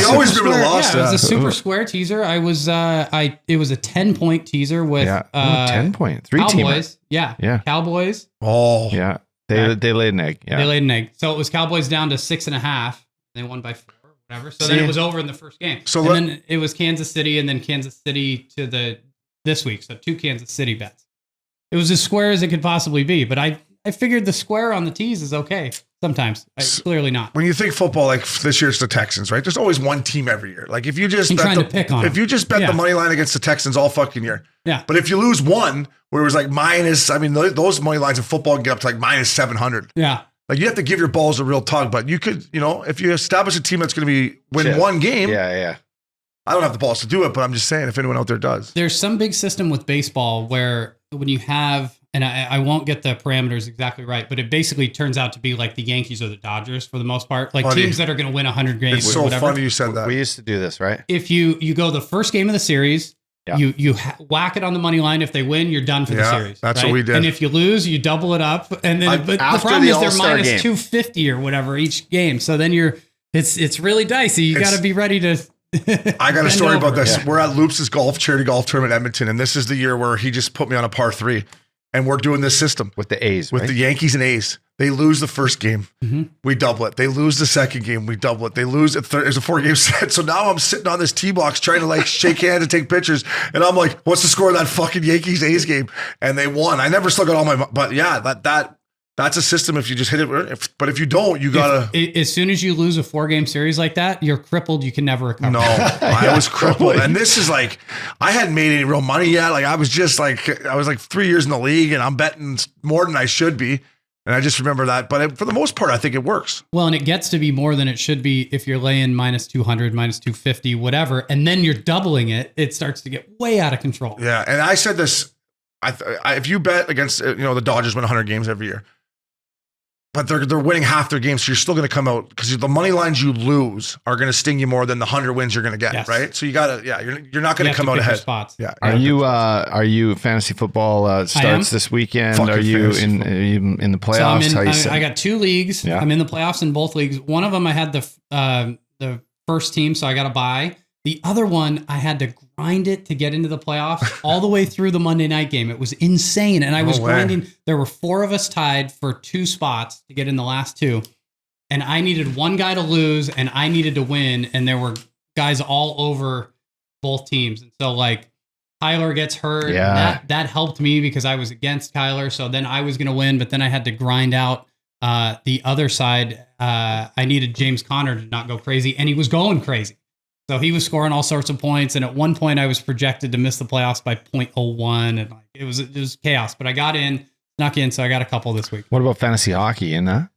you always remember the loss. Yeah, it was a super square teaser. It was a 10-point teaser with 10 point, 3 Cowboys. Yeah. Cowboys. Oh. Yeah. They laid an egg. Yeah. They laid an egg. So it was Cowboys down to 6.5. They won by 4, whatever. So then it was over in the first game. Then it was Kansas City and then Kansas City to this week. So 2 Kansas City bets. It was as square as it could possibly be, but I figured the square on the tees is okay. Sometimes, clearly not. When you think football, like this year it's the Texans, right? There's always one team every year. Like if you just bet the money line against the Texans all fucking year. Yeah. But if you lose one, where it was like minus, I mean, those money lines in football get up to like minus 700. Yeah. Like you have to give your balls a real tug, but you could, if you establish a team that's going to win one game. Yeah. I don't have the balls to do it, but I'm just saying if anyone out there does. There's some big system with baseball where when you have, and I won't get the parameters exactly right, but it basically turns out to be like the Yankees or the Dodgers for the most part, like teams that are going to win 100 games. It's so funny you said that. We used to do this, right? If you go the first game of the series, you whack it on the money line. If they win, you're done for the series. That's what we did. And if you lose, you double it up. And then, but the problem is they're minus 250 or whatever each game. So then it's really dicey. You got to be ready to. I got a story about this. Yeah. We're at Lup's charity golf tournament in Edmonton, and this is the year where he just put me on a par 3. And we're doing this system with the A's, with the Yankees and A's. They lose the first game, we double it. They lose the second game, we double it. They lose it. There's a 4-game set. So now I'm sitting on this tee box trying to like shake hands and take pictures, and I'm like, "What's the score of that fucking Yankees A's game?" And they won. I never still got all my, but yeah, that's a system. If you just hit it, but if you don't, you gotta. As soon as you lose a 4-game series like that, you're crippled. You can never recover. No, I was crippled, and this is like, I hadn't made any real money yet. Like I was 3 years in the league, and I'm betting more than I should be. And I just remember that. But for the most part, I think it works. Well, and it gets to be more than it should be if you're laying minus 200, minus 250, whatever, and then you're doubling it. It starts to get way out of control. Yeah, and I said this. If you bet against, the Dodgers win 100 games every year. But they're winning half their games, so you're still going to come out because the money lines you lose are going to sting you more than the 100 wins you're going to get, right? So you got to, you're not going to come out ahead. Spots. Yeah. Are you fantasy football starts this weekend? Are you in the playoffs? So I got 2 leagues. Yeah. I'm in the playoffs in both leagues. One of them I had the first team, so I got to buy. The other one, I had to grind it to get into the playoffs all the way through the Monday night game. It was insane. And I was grinding. There were 4 of us tied for 2 spots to get in the last 2. And I needed one guy to lose and I needed to win. And there were guys all over both teams. And so Kyler gets hurt. Yeah. That helped me because I was against Kyler. So then I was going to win, but then I had to grind out the other side. I needed James Conner to not go crazy, and he was going crazy. So he was scoring all sorts of points. And at one point I was projected to miss the playoffs by 0.01. And like, it was chaos, but I got in, snuck in. So I got a couple this week. What about fantasy hockey in that?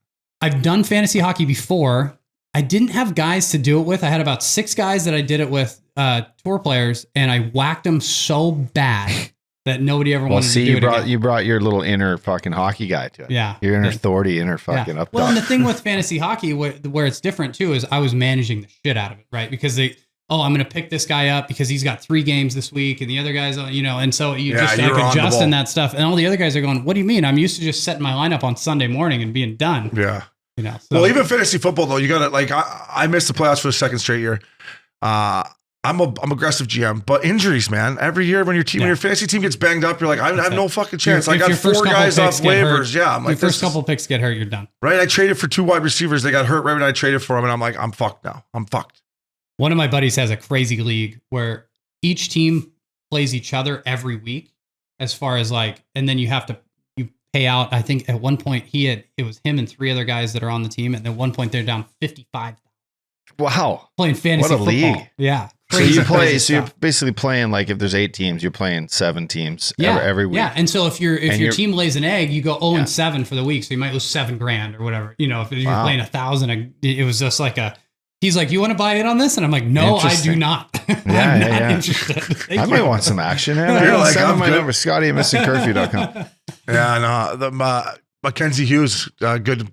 I've done fantasy hockey before. I didn't have guys to do it with. I had about 6 guys that I did it with, tour players, and I whacked them so bad that nobody ever wanted to do it again. You brought your little inner fucking hockey guy to it. Yeah. Your inner authority, inner fucking up. Well, and the thing with fantasy hockey, where it's different too, is I was managing the shit out of it, right? Because I'm going to pick this guy up because he's got 3 games this week, and the other guys, and so you just like adjusting that stuff. And all the other guys are going, what do you mean? I'm used to just setting my lineup on Sunday morning and being done. Yeah. So. Well, even fantasy football though, you got to like, I missed the playoffs for the second straight year. I'm aggressive GM, but injuries, man. Every year when your fantasy team gets banged up, you're like, I have no fucking chance. I got 4 guys off waivers. Yeah, I'm like, your first couple picks get hurt, you're done. Right. I traded for 2 wide receivers. They got hurt right when I traded for them, and I'm like, I'm fucked now. I'm fucked. One of my buddies has a crazy league where each team plays each other every week, as far as like, and then you pay out. I think at one point it was him and 3 other guys that are on the team, and at one point they're down 55. Wow, playing fantasy football. League. Yeah. Crazy, so you're basically playing, like, if there's 8 teams, you're playing 7 teams every week. Yeah. And so if your team lays an egg, you go 0-7 for the week. So you might lose $7,000 or whatever. If you're playing 1,000, it was just like he's like, you want to buy in on this? And I'm like, no, I do not. I'm not interested. I might want some action. You're like, I'm my number, Scotty at MissinCurfew.com. Yeah, no, Mackenzie Hughes, good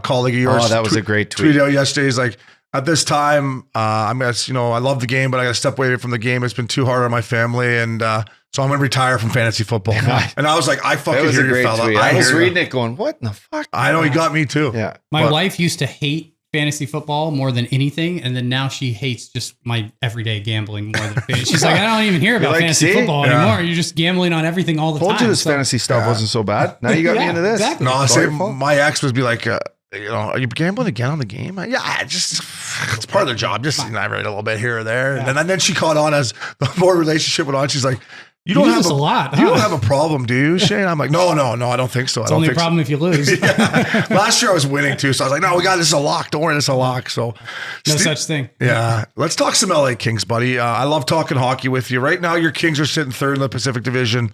colleague of yours. Oh, that was a great tweet. Tweeted out yesterday. He's like, at this time, I love the game, but I got to step away from the game. It's been too hard on my family, and so I'm going to retire from fantasy football. And I was like, I fucking hear you, fella. I was reading it going, what in the fuck? I know, he got me too. Yeah. My wife used to hate fantasy football more than anything, and then now she hates just my everyday gambling more than fantasy. She's like, I don't even hear about fantasy football anymore. You're just gambling on everything all the time. Told you this fantasy stuff wasn't so bad. Now you got me into this. Exactly. No, I say my ex would be like, are you gambling again on the game? Yeah, it's part of their job. Just I read a little bit here or there, and then she caught on as the more relationship went on. She's like, you don't have a lot. You don't have a problem, do you, Shane? I'm like, no, I don't think so. It's only a problem if you lose. Last year I was winning too, so I was like, no, we got this is a lock. Don't worry, this is a lock. So no such thing. Yeah, let's talk some LA Kings, buddy. I love talking hockey with you. Right now, your Kings are sitting 3rd in the Pacific Division.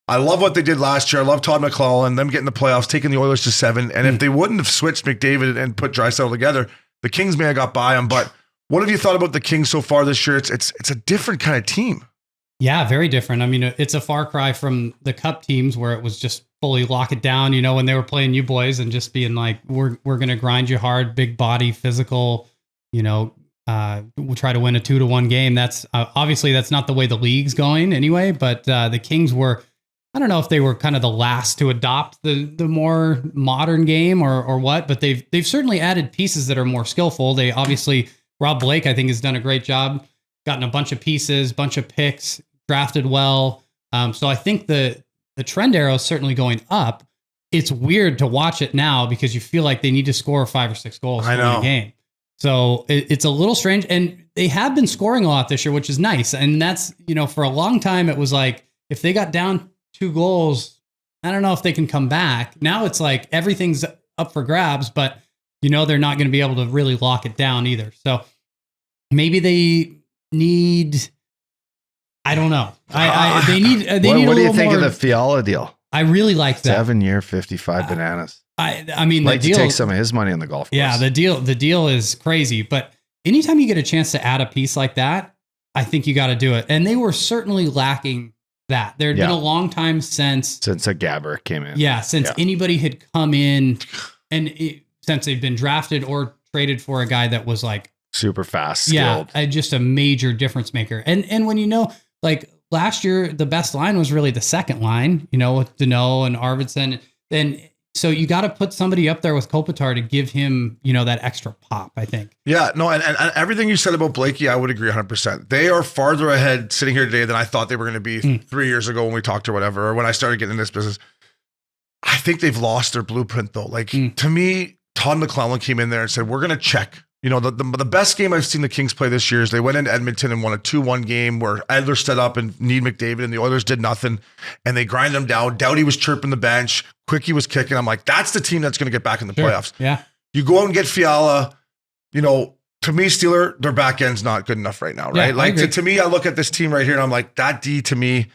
I love what they did last year. I love Todd McClellan, them getting the playoffs, taking the Oilers to 7. And if they wouldn't have switched McDavid and put Draisaitl together, the Kings may have got by them. But what have you thought about the Kings so far this year? It's a different kind of team. Yeah, very different. I mean, it's a far cry from the Cup teams where it was just fully lock it down, when they were playing you boys and just being like, we're going to grind you hard, big body, physical, we'll try to win a 2-1 game. That's obviously that's not the way the league's going anyway, but the Kings were, I don't know if they were kind of the last to adopt the more modern game or what, but they've certainly added pieces that are more skillful. They obviously, Rob Blake, I think, has done a great job, gotten a bunch of pieces, bunch of picks, drafted well. So I think the trend arrow is certainly going up. It's weird to watch it now because you feel like they need to score 5 or 6 goals in a game. So it's a little strange, and they have been scoring a lot this year, which is nice. And that's, for a long time, it was like, if they got down 2 goals, I don't know if they can come back. Now it's like everything's up for grabs, but they're not going to be able to really lock it down either. So maybe they need, I don't know. They need what do you think of the Fiala deal? I really like that. 7-year, 55 bananas. I mean, like the deal, to take some of his money on the golf course. Yeah, the deal is crazy. But anytime you get a chance to add a piece like that, I think you got to do it. And they were certainly lacking that. There had been a long time since a Gabber came in. Yeah, since anybody had come in, and since they've been drafted or traded for a guy that was like super fast, skilled. Yeah, just a major difference maker. And when like last year, the best line was really the second line, with Deneau and Arvidsson. Then so you got to put somebody up there with Kopitar to give him, that extra pop, I think. Yeah, no, and everything you said about Blakey, I would agree 100%. They are farther ahead sitting here today than I thought they were going to be 3 years ago when we talked or whatever, or when I started getting in this business. I think they've lost their blueprint though. Like to me, Todd McClellan came in there and said, we're going to check You know, the best game I've seen the Kings play this year is they went into Edmonton and won a 2-1 game where Edler stood up and Need McDavid and the Oilers did nothing. And they grind them down. Doughty was chirping the bench. Quickie was kicking. I'm like, that's the team that's going to get back in the playoffs. Yeah. You go out and get Fiala. You know, to me, Steeler, their back end's not good enough right now, right? Yeah, like to me, I look at this team right here and I'm like, that D to me,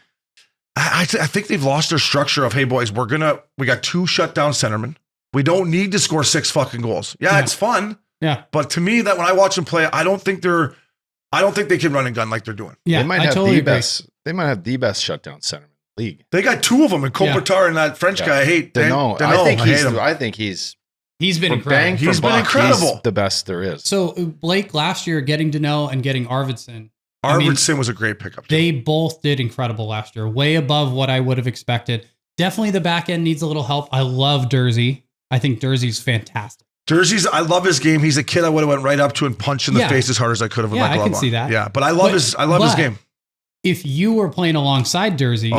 I think they've lost their structure of, hey boys, we got 2 shutdown centermen. We don't need to score 6 fucking goals. Yeah, it's fun. Yeah. But to me, that when I watch them play, I don't think they can run and gun like they're doing. Yeah. They might have the best shutdown center in the league. They got 2 of them, and Kopitar and that French guy I hate. I think he's been incredible. He's been incredible. He's the best there is. So Blake last year getting to know and getting Arvidsson. Arvidsson was a great pickup. They both did incredible last year, way above what I would have expected. Definitely the back end needs a little help. I love Dursey. I think Dursey's fantastic. I love his game. He's a kid I would have went right up to and punched in the face as hard as I could have with my glove on. I can see that. Yeah, but I love his game. If you were playing alongside Dursey,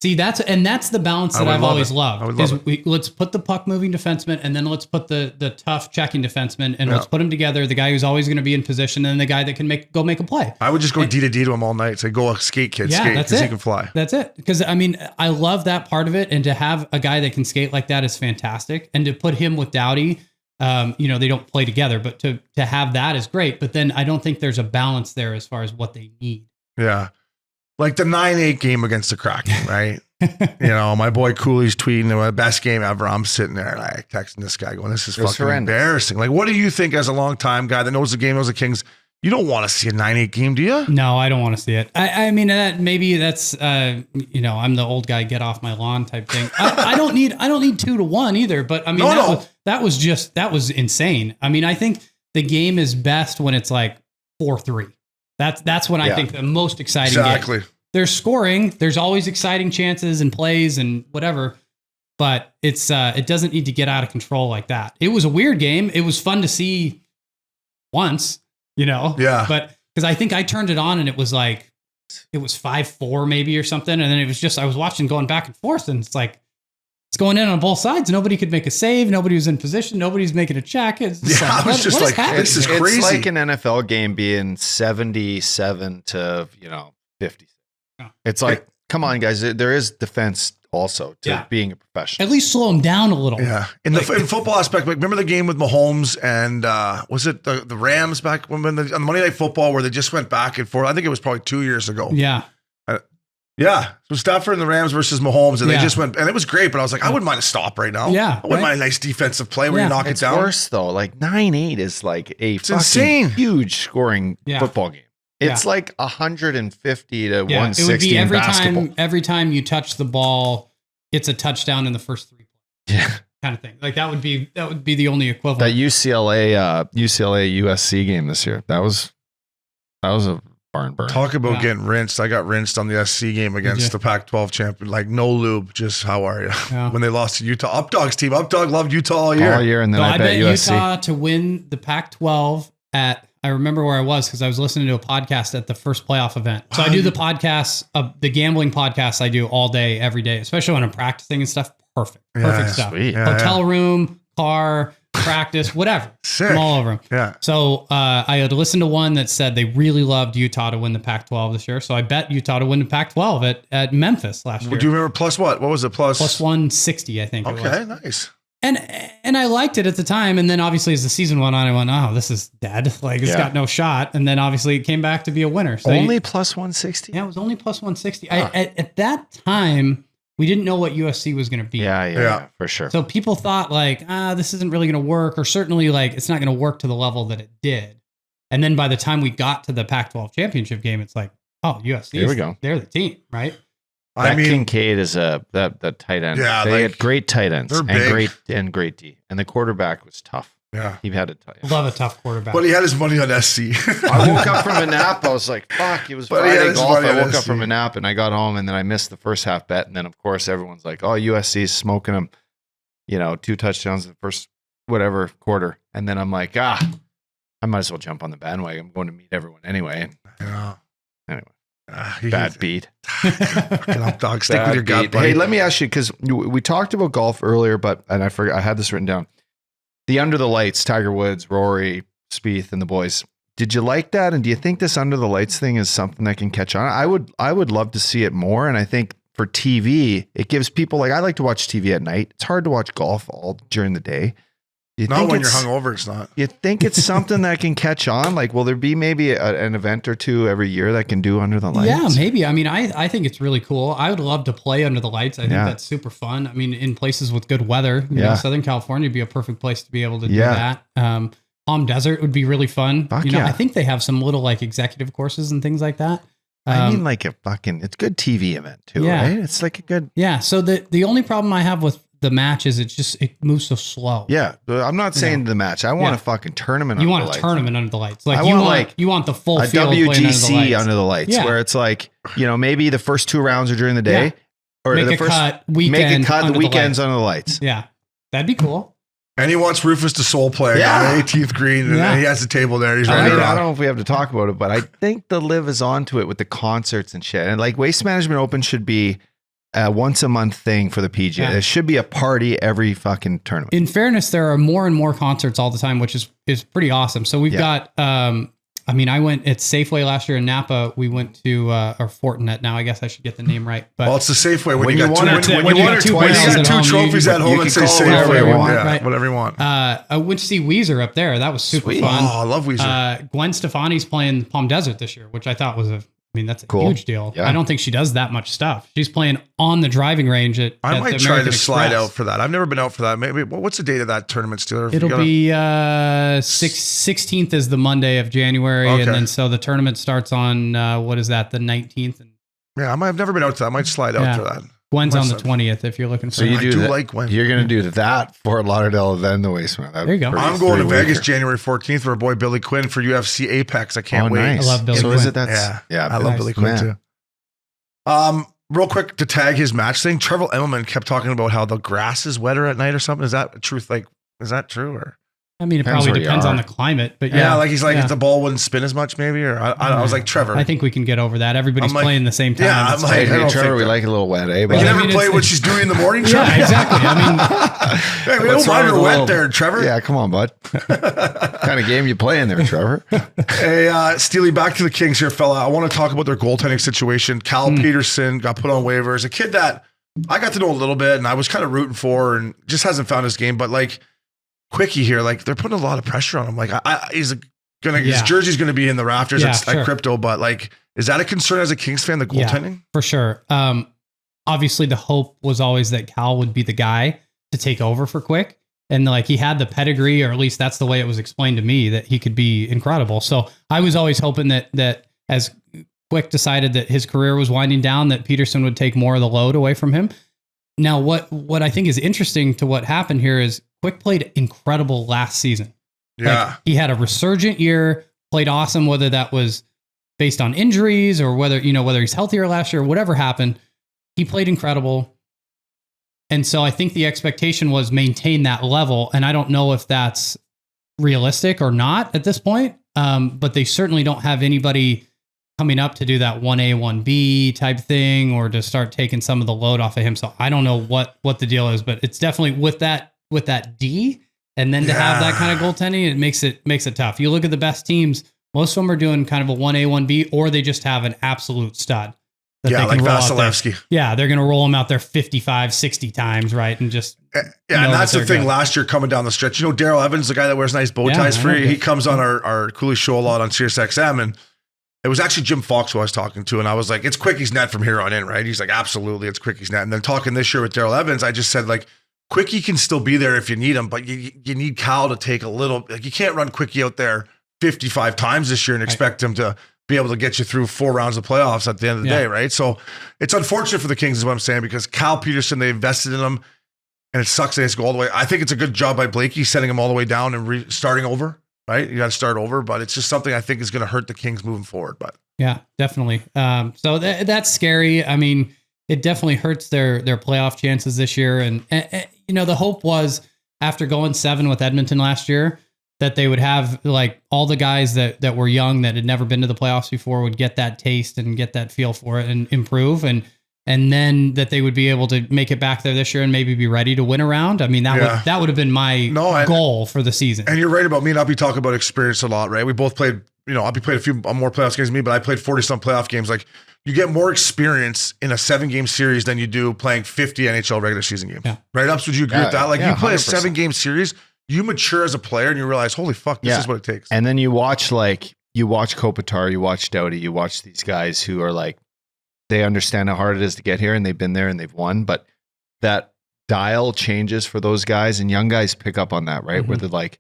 see that's the balance that I've always loved. Let's put the puck moving defenseman and then let's put the tough checking defenseman and let's put them together. The guy who's always going to be in position and the guy that can make a play. I would just go D to D to him all night. Say go skate, kid, skate because he can fly. That's it. Because I mean, I love that part of it, and to have a guy that can skate like that is fantastic. And to put him with Doughty. They don't play together, but to have that is great. But then I don't think there's a balance there as far as what they need. Yeah. Like the 9-8 game against the Kraken, right? My boy Cooley's tweeting the best game ever. I'm sitting there like texting this guy going, this is fucking embarrassing. Like, what do you think as a long time guy that knows the game, knows the Kings? You don't want to see a 9-8 game, do you? No, I don't want to see it. I mean, maybe that's, I'm the old guy, get off my lawn type thing. I don't need 2-1 either, but I mean, that was insane. I mean, I think the game is best when it's like 4-3. That's when I think the most exciting game. There's scoring. There's always exciting chances and plays and whatever, but it doesn't need to get out of control like that. It was a weird game. It was fun to see once. Yeah. But because I think I turned it on and it was 5-4 maybe or something. And then it was just, I was watching going back and forth and it's like, it's going in on both sides. Nobody could make a save. Nobody was in position. Nobody's making a check. It's just this is crazy. It's like an NFL game being 77 to, 50. Oh. It's like, come on guys. There is defense also to being a professional. At least slow them down a little. Yeah. In football aspect, like, remember the game with Mahomes and was it the Rams back when on the Monday Night Football where they just went back and forth? I think it was probably 2 years ago. Yeah. So Stafford and the Rams versus Mahomes, and they just went, and it was great, but I was like, I wouldn't mind a stop right now. Yeah. I wouldn't mind a nice defensive play where you knock it down. It's worse though. Like 9-8 is like it's insane. Huge scoring football game. It's like 150 to 160 it would be every in basketball. every time you touch the ball, it's a touchdown in the first 3 plays. Yeah. Kind of thing. Like that would be the only equivalent. That UCLA USC game this year. That was a barn burn. Talk about getting rinsed. I got rinsed on the SC game against the Pac-12 champion. Like no lube, just how are you? Yeah. When they lost to Utah. Updogg's team. Updogg loved Utah all year. And then I bet USC. Utah to win the Pac-12 I remember where I was because I was listening to a podcast at the first playoff event. So I do the podcast, the gambling podcast I do all day, every day, especially when I'm practicing and stuff. Perfect stuff. Sweet. Hotel room, car, practice, whatever. Sick. I'm all over them. Yeah. So I had listened to one that said they really loved Utah to win the Pac-12 this year. So I bet Utah to win the Pac-12 at Memphis last year. Do you remember plus what? What was it? Plus 160, I think. Okay, it was. Nice. And I liked it at the time. And then obviously as the season went on, I went, oh, this is dead. Like it's got no shot. And then obviously it came back to be a winner. So only plus 160? Yeah, it was only plus 160. At that time, we didn't know what USC was going to be. Yeah, for sure. So people thought like, this isn't really going to work, or certainly like it's not going to work to the level that it did. And then by the time we got to the Pac-12 championship game, it's like, oh, USC. Here we go. They're the team, right? Kincaid is that tight end. Yeah, they had great tight ends and great D, and the quarterback was tough. Yeah, he had a love a tough quarterback. But he had his money on SC. I woke up from a nap. I was like, "Fuck!" It was Friday golf. I woke up from a nap and I got home, and then I missed the first half bet, and then of course everyone's like, "Oh, USC's smoking them," 2 touchdowns in the first whatever quarter, and then I'm like, I might as well jump on the bandwagon. I'm going to meet everyone anyway. Anyway. Bad beat. Dog, stick with your gut, buddy. Hey, let me ask you, because we talked about golf earlier, and I forgot I had this written down. The Under the Lights, Tiger Woods, Rory, Spieth and the boys. Did you like that? And do you think this under the lights thing is something that can catch on? I would love to see it more. And I think for TV, it gives people I like to watch TV at night. It's hard to watch golf all during the day. Not when you're hungover, it's not. You think it's something that can catch on? Will there be maybe an event or two every year that can do under the lights? Yeah, maybe. I mean, I think it's really cool. I would love to play under the lights. I think that's super fun. I mean, in places with good weather, you know, Southern California would be a perfect place to be able to do that. Palm Desert would be really fun. I think they have some little executive courses and things like that. I mean, it's a good TV event too, right? It's a good. Yeah. So the only problem I have with the match is it moves so slow. Yeah. I'm not saying the match. I want a fucking tournament. You want a tournament under the lights. You want the full a field WGC under the lights where it's maybe the first 2 rounds are during the day or make the a first cut, the weekends under the lights. Yeah. That'd be cool. And he wants Rufus to soul play on the 18th green, and then he has the table there. He's ready to rock. I don't know if we have to talk about it, but I think the Live is onto it with the concerts and shit. And Waste Management Open should be a once a month thing for the PGA. Yeah. It should be a party every fucking tournament. In fairness, there are more and more concerts all the time, which is pretty awesome. So we've got, I went at Safeway last year in Napa. We went to, or Fortinet now. I guess I should get the name right. But it's the Safeway. When you got two trophies at home, it's Safeway. Whatever you want. I went to see Weezer up there. That was super fun. Oh, I love Weezer. Gwen Stefani's playing Palm Desert this year, which I thought was that's a huge deal. Yeah. I don't think she does that much stuff. She's playing on the driving range at I might the try American to slide Express. out for that. I've never been out for that. Maybe what's the date of that tournament, Steele? It'll be 16th is the Monday of January, and then so the tournament starts on the 19th. Yeah, I've never been out to that. I might slide out to that. Gwen's on the 20th if you're looking for. So you do that. Like Gwen. You're going to do that Fort Lauderdale, then the Waste Man. There you go. I'm going to Vegas January 14th for our boy Billy Quinn for UFC Apex. I can't wait. Nice. I love Billy Quinn. Is it that? Yeah, I love Billy Quinn too. Real quick to tag his match thing. Trevor Immelman kept talking about how the grass is wetter at night or something. Is that truth? Is that true or? I mean, it probably depends on the climate, but if the ball wouldn't spin as much, maybe, or I was like, Trevor. I think we can get over that. Everybody's playing the same time. Yeah, I'm like, hey, Trevor, we like it a little wet, eh? But you never play what she's doing in the morning, Trevor? Yeah, exactly. I mean, hey, we don't mind her wet there, Trevor. Yeah, come on, bud. What kind of game you playing there, Trevor? Hey, Steely, back to the Kings here, fella. I want to talk about their goaltending situation. Cal Peterson got put on waivers. A kid that I got to know a little bit, and I was kind of rooting for, and just hasn't found his game, but Quickie here, they're putting a lot of pressure on him. His jersey's gonna be in the rafters at Crypto, but is that a concern as a Kings fan, the goaltending? Yeah, for sure. Obviously the hope was always that Cal would be the guy to take over for Quick. And he had the pedigree, or at least that's the way it was explained to me, that he could be incredible. So I was always hoping that as Quick decided that his career was winding down, that Peterson would take more of the load away from him. Now, what I think is interesting to what happened here is Quick played incredible last season. Yeah. He had a resurgent year, played awesome, whether that was based on injuries or whether he's healthier last year, whatever happened, he played incredible. And so I think the expectation was maintain that level. And I don't know if that's realistic or not at this point. But they certainly don't have anybody coming up to do that 1A, 1B type thing, or to start taking some of the load off of him. So I don't know what the deal is, but it's definitely with that D, and then to have that kind of goaltending, it makes it tough. You look at the best teams, most of them are doing kind of a 1A, 1B, or they just have an absolute stud. Like Vasilevsky. Yeah, they're going to roll him out there 55, 60 times, right? And just... and that's the thing last year coming down the stretch. Daryl Evans, the guy that wears nice bow ties for you, he comes on our Cooley show a lot on SiriusXM, and it was actually Jim Fox who I was talking to, and I was like, it's Quickie's net from here on in, right? He's like, absolutely, it's Quickie's net. And then talking this year with Daryl Evans, I just said, Quickie can still be there if you need him, but you need Cal to take a little. You can't run Quickie out there 55 times this year and expect him to be able to get you through 4 rounds of playoffs at the end of the day, right? So it's unfortunate for the Kings is what I'm saying, because Cal Peterson, they invested in him, and it sucks they have to go all the way. I think it's a good job by Blakey setting him all the way down and starting over, right? You got to start over, but it's just something I think is going to hurt the Kings moving forward. But yeah, definitely. So that's scary. I mean, it definitely hurts their playoff chances this year. And the hope was after going 7 with Edmonton last year, that they would have all the guys that were young, that had never been to the playoffs before, would get that taste and get that feel for it and improve. And and then that they would be able to make it back there this year and maybe be ready to win a round. I mean, that would have been my goal for the season. And you're right about me and Abby talk about experience a lot, right? We both played, Abby played a few more playoff games than me, but I played 40-some playoff games. Like, you get more experience in a 7-game series than you do playing 50 NHL regular season games. Yeah. Right, Ups? Would you agree with that? Like, you play 100%. A 7-game series, you mature as a player and you realize, holy fuck, this is what it takes. And then you watch Kopitar, you watch Doughty, you watch these guys who are like, they understand how hard it is to get here and they've been there and they've won, but that dial changes for those guys, and young guys pick up on that, right? Mm-hmm. Where they're like,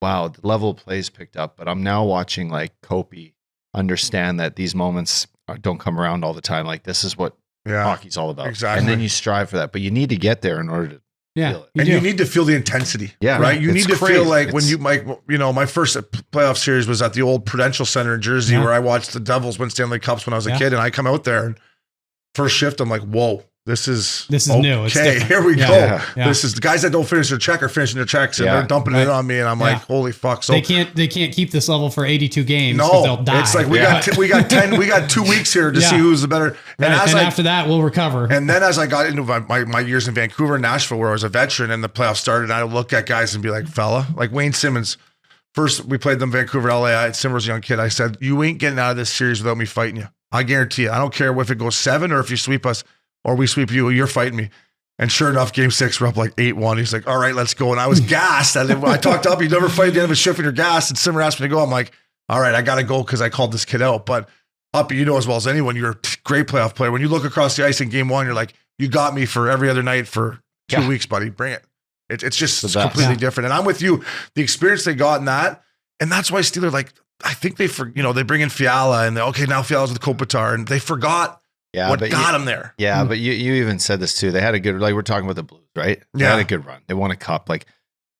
wow, the level of play is picked up, but I'm now watching like Kopi understand that these moments don't come around all the time. Like, this is what hockey's all about. Exactly. And then you strive for that, but you need to get there in order to feel it. You need to feel the intensity. Yeah. Right. You need to feel like when my first playoff series was at the old Prudential Center in Jersey, where I watched the Devils win Stanley Cups when I was a kid, and I come out there and first shift, I'm like, whoa. This is new. It's okay, here we go. Yeah. This is the guys that don't finish their check are finishing their checks and they're dumping it on me, and I'm like, holy fuck. So they can't keep this level for 82 games. No, they'll die. It's like we got 2 weeks here to see who's the better. And after that, we'll recover. And then as I got into my years in Vancouver and Nashville, where I was a veteran and the playoffs started, I would look at guys and be like, fella, like Wayne Simmons. First, we played them Vancouver, LA. Simmer was a young kid. I said, you ain't getting out of this series without me fighting you. I guarantee you. I don't care if it goes 7 or if you sweep us. Or we sweep you, you're fighting me. And sure enough, game 6, we're up like 8-1. He's like, all right, let's go. And I was gassed. I talked up, you never fight at the end of a shift when you're gassed. And Simmer asked me to go. I'm like, all right, I got to go because I called this kid out. But Uppy, you know as well as anyone, you're a great playoff player. When you look across the ice in game 1, you're like, you got me for every other night for 2 weeks, buddy. Bring it. It's just completely different. And I'm with you. The experience they got in that, and that's why Steele, like, I think they bring in Fiala and now Fiala's with Kopitar, and they forgot what got him there. Yeah, but you even said this too. They had a good, like we're talking about the Blues, right? They had a good run. They won a cup. Like,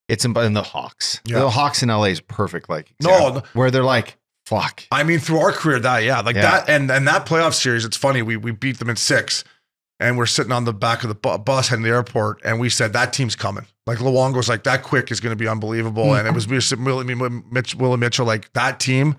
it's in the Hawks. Yeah. The Hawks in LA is perfect. Like, where they're like, fuck. I mean, through our career, that and that playoff series, it's funny. We beat them in 6, and we're sitting on the back of the bus heading to the airport, and we said that team's coming. Like, Luongo's like, that quick is going to be unbelievable, and it was Will and Mitchell, like, that team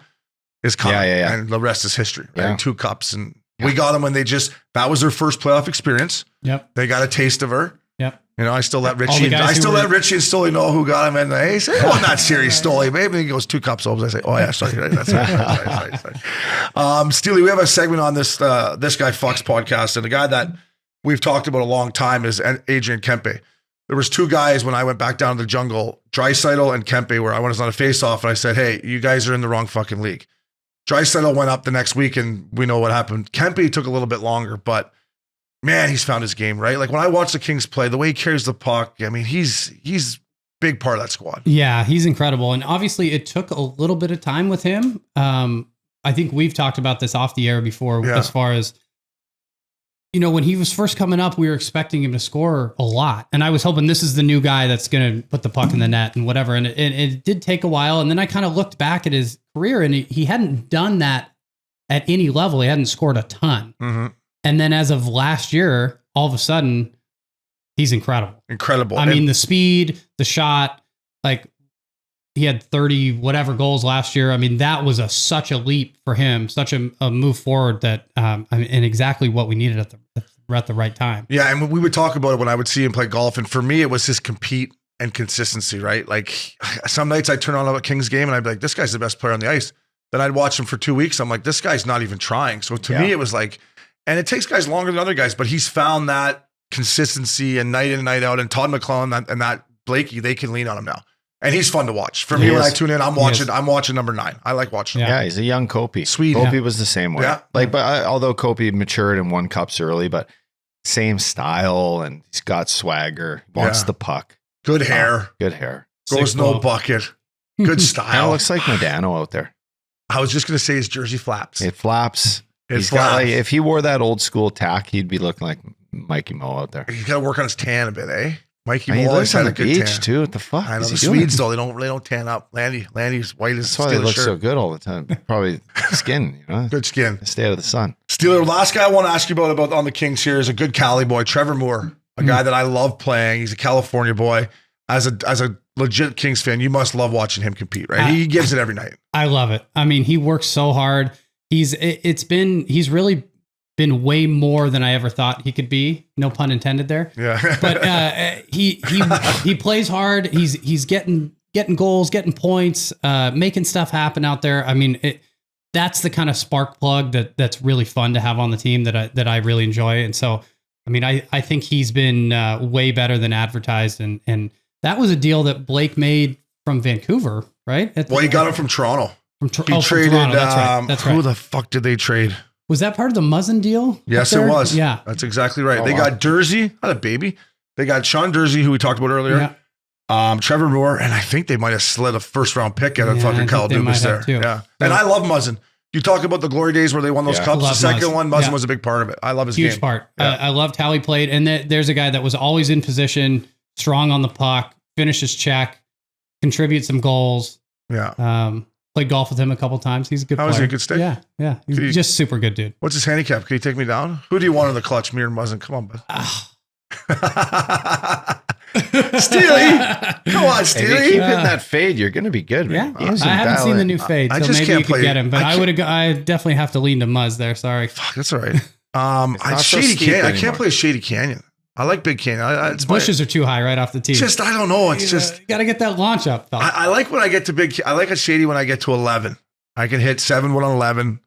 is coming, and the rest is history. Right? Yeah. 2 cups and. We got them when that was their first playoff experience. Yep. They got a taste of her. Yep. I still let Richie and Stoley know who got him. And they say, won that series, Stoley. Maybe he goes 2 cups Obs. I say, oh yeah, sorry. That's right. Sorry. Steely, we have a segment on this Guy Fucks podcast. And the guy that we've talked about a long time is Adrien Kempe. There was 2 guys when I went back down to the jungle, Draisaitl and Kempe, where I was on a face-off and I said, hey, you guys are in the wrong fucking league. Draisaitl went up the next week, and we know what happened. Kempe took a little bit longer, but man, he's found his game, right? Like, when I watch the Kings play, the way he carries the puck, I mean, he's big part of that squad. Yeah, he's incredible. And obviously it took a little bit of time with him. I think we've talked about this off the air before, as far as, when he was first coming up, we were expecting him to score a lot. And I was hoping this is the new guy that's going to put the puck in the net and whatever. And it did take a while. And then I kind of looked back at his career, and he hadn't done that at any level. He hadn't scored a ton. Mm-hmm. And then as of last year, all of a sudden, he's incredible. I mean, the speed, the shot, like, he had 30 whatever goals last year. I mean, that was such a leap for him, such a move forward that, and exactly what we needed at the right time. Yeah. And we would talk about it when I would see him play golf. And for me, it was his compete and consistency, right? Like, some nights I'd turn on a Kings game and I'd be like, this guy's the best player on the ice. Then I'd watch him for 2 weeks. I'm like, this guy's not even trying. So to me, it was like, and it takes guys longer than other guys, but he's found that consistency and night in and night out. And Todd McClellan and that Blakey, they can lean on him now. And he's fun to watch. For me, when I tune in, I'm watching number 9. I like watching him. Yeah, he's a young Kopi. Sweet. Kopi was the same way. Yeah. Although Kopi matured and won cups early, but same style, and he's got swagger. Wants the puck. Good hair. Goes no bucket. Good style. Kind of looks like Modano out there. I was just going to say his jersey flaps. It flaps. Got if he wore that old school tack, he'd be looking like Mikey Mo out there. He's got to work on his tan a bit, eh? Mikey Mo always had a good beach tan too. What the fuck? I know the Swedes though, they don't tan up. Landy's white as steel. That's why they look so good all the time. Probably skin, Good skin. Stay out of the sun. Steeler, last guy I want to ask you about on the Kings here is a good Cali boy, Trevor Moore, a guy that I love playing. He's a California boy. As a legit Kings fan, you must love watching him compete, right? He gives it every night. I love it. I mean, he works so hard. He's really been way more than I ever thought he could be. No pun intended there. Yeah. But he plays hard. He's getting goals, getting points, making stuff happen out there. I mean, that's the kind of spark plug that's really fun to have on the team that I really enjoy. And so, I mean, I think he's been way better than advertised. And that was a deal that Blake made from Vancouver, right? Well, he got him from Toronto. He traded. From Toronto. That's right. Who the fuck did they trade? Was that part of the Muzzin deal? Yes, it was. Yeah. That's exactly right. They got Dursey, not a baby. They got Shawn Dursey, who we talked about earlier. Yeah. Trevor Moore, and I think they might have slid a first-round pick out of fucking Kyle Dubas there. Too. Yeah. And I love Muzzin. You talk about the glory days where they won those cups. The second one, Muzzin was a big part of it. I love his game. Huge part. I loved how he played. And there's a guy that was always in position, strong on the puck, finishes check, contributes some goals. Yeah. Played golf with him a couple times. He's a good player. How is he a good stick? Yeah. He's just super good, dude. What's his handicap? Can he take me down? Who do you want in the clutch? Me or Muzzin? Come on, bud. Steely. Come on, Steely. If you keep hitting that fade, you're going to be good, man. Yeah. I haven't seen the new fade, so maybe you could get him. But I definitely have to lean to Muzz there. Sorry. Fuck, that's all right. Shady Canyon. I can't play Shady Canyon. I like Big Canyon. Bushes are too high right off the tee. Just, I don't know. It's just. You got to get that launch up. I like when I get to big. I like a Shady when I get to 11. I can hit 7-1 on 11.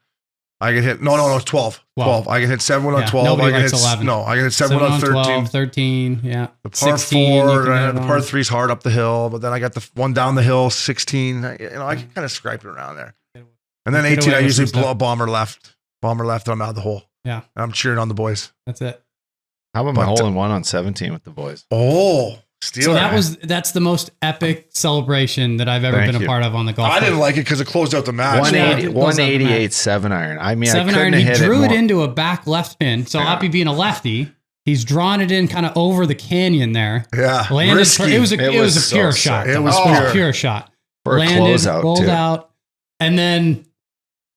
I can hit, no, 12. 12. I can hit 7-1 on 12. I can hit 11. No, I can hit 7-1 on 13. 12, 13, yeah. The par 4, the par 3's hard up the hill, but then I got the one down the hill, 16. I can kind of scrape it around there. And then 18, I usually blow a bomber left, and I'm out of the hole. Yeah. And I'm cheering on the boys. That's it. How about my hole-in-one on 17 with the boys? Oh, Steele. So that's the most epic celebration that I've ever been a part of on the golf course. I didn't like it because it closed out the match. 188 7-iron. I mean, seven I couldn't iron. have hit he drew it it into a back left pin. So Oppie being a lefty, he's drawn it in kind of over the canyon there. Yeah, landed. It was a pure shot. It was pure shot. For landed, a closeout, rolled out, and then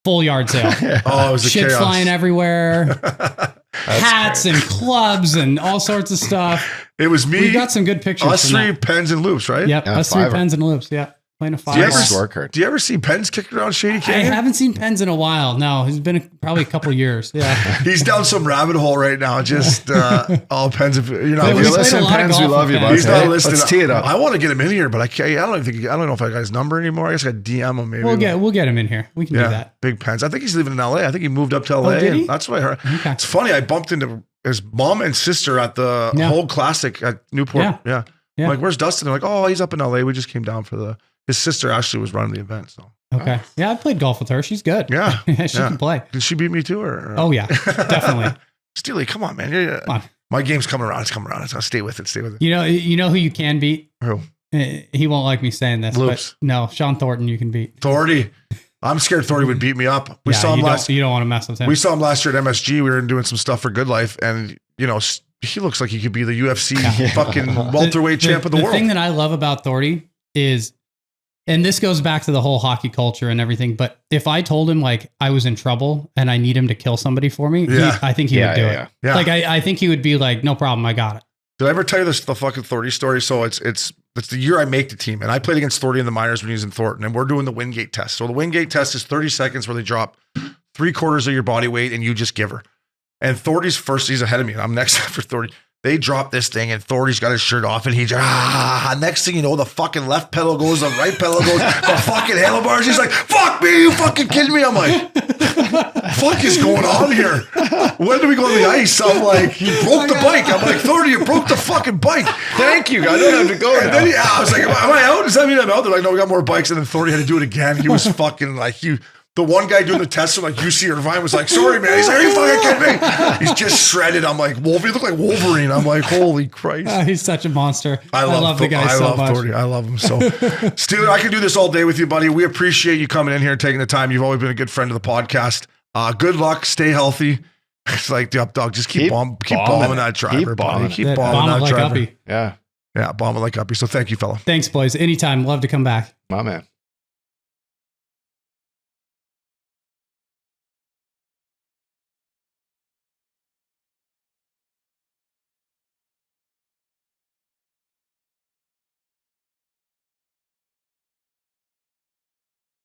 full yard sale. Oh, it was shit chaos. Flying everywhere. Hats and clubs and all sorts of stuff. It was me. We got some good pictures. Us three pens and loops, right? Yep, us three pens and loops. Yeah, playing a 5. Do you ever see Pens kicking around Shady Canyon? I haven't seen Pens in a while. No, it's been probably a couple years. Yeah, he's down some rabbit hole right now. Just all Pens. If you're listening, Pens, we love you. He's not listening. Let's tee it up. I want to get him in here, but I can't. I don't know if I got his number anymore. I guess I got DM him. Maybe we'll get him in here. We can do that. Big Pens. I think he's living in LA. I think he moved up to LA. Did he? That's what I heard. Okay. It's funny. I bumped into his mom and sister at the whole classic at Newport. Yeah. I'm like, where's Dustin? They're like, oh, he's up in LA. We just came down for his sister actually was running the event. So okay. Yeah, I played golf with her. She's good. Yeah. She can play. Did she beat me too? Or? Oh yeah, definitely. Steely, come on, man. Come on. My game's coming around. It's coming around. I'll stay with it. You know who you can beat? Who? He won't like me saying this, Loops. but no, Sean Thornton you can beat. Thornton. I'm scared Thornton would beat me up. We saw him last. You don't want to mess with him. We saw him last year at MSG. We were doing some stuff for Good Life, and he looks like he could be the UFC fucking welterweight champ of the world. The thing that I love about Thornton is, and this goes back to the whole hockey culture and everything, but if I told him like I was in trouble and I need him to kill somebody for me, I think he would do it. Yeah. Like I think he would be like, no problem, I got it. Did I ever tell you the fucking Thornton story? So it's the year I make the team, and I played against Thornton in the minors when he was in Thornton, and we're doing the Wingate test. So the Wingate test is 30 seconds where they drop 3/4 of your body weight and you just give her. And Thornton's first, he's ahead of me, and I'm next after Thornton. They drop this thing, and Thornton's got his shirt off, and he's next thing you know, the fucking left pedal goes, the right pedal goes, the fucking handlebars. He's like, fuck me, you fucking kidding me? I'm like, fuck is going on here? When do we go on the ice? I'm like, you broke the bike. I'm like, Thornton, you broke the fucking bike. Thank you. I don't have to go now. And then I was like, am I out? Does that mean I'm out? They're like, no, we got more bikes. And then Thornton had to do it again. He was fucking like, the one guy doing the test from like UC Irvine was like, sorry, man. He's like, are you fucking kidding me? He's just shredded. I'm like, Wolverine. You look like Wolverine. I'm like, holy Christ. He's such a monster. I love the guy so much. Thornton. I love him so. Steele, I can do this all day with you, buddy. We appreciate you coming in here and taking the time. You've always been a good friend of the podcast. Good luck. Stay healthy. It's like the Updogg. Just keep bombing that driver, buddy. Keep bombing that driver. Yeah. Yeah, bombing like Uppy. So thank you, fella. Thanks, boys. Anytime. Love to come back. My man.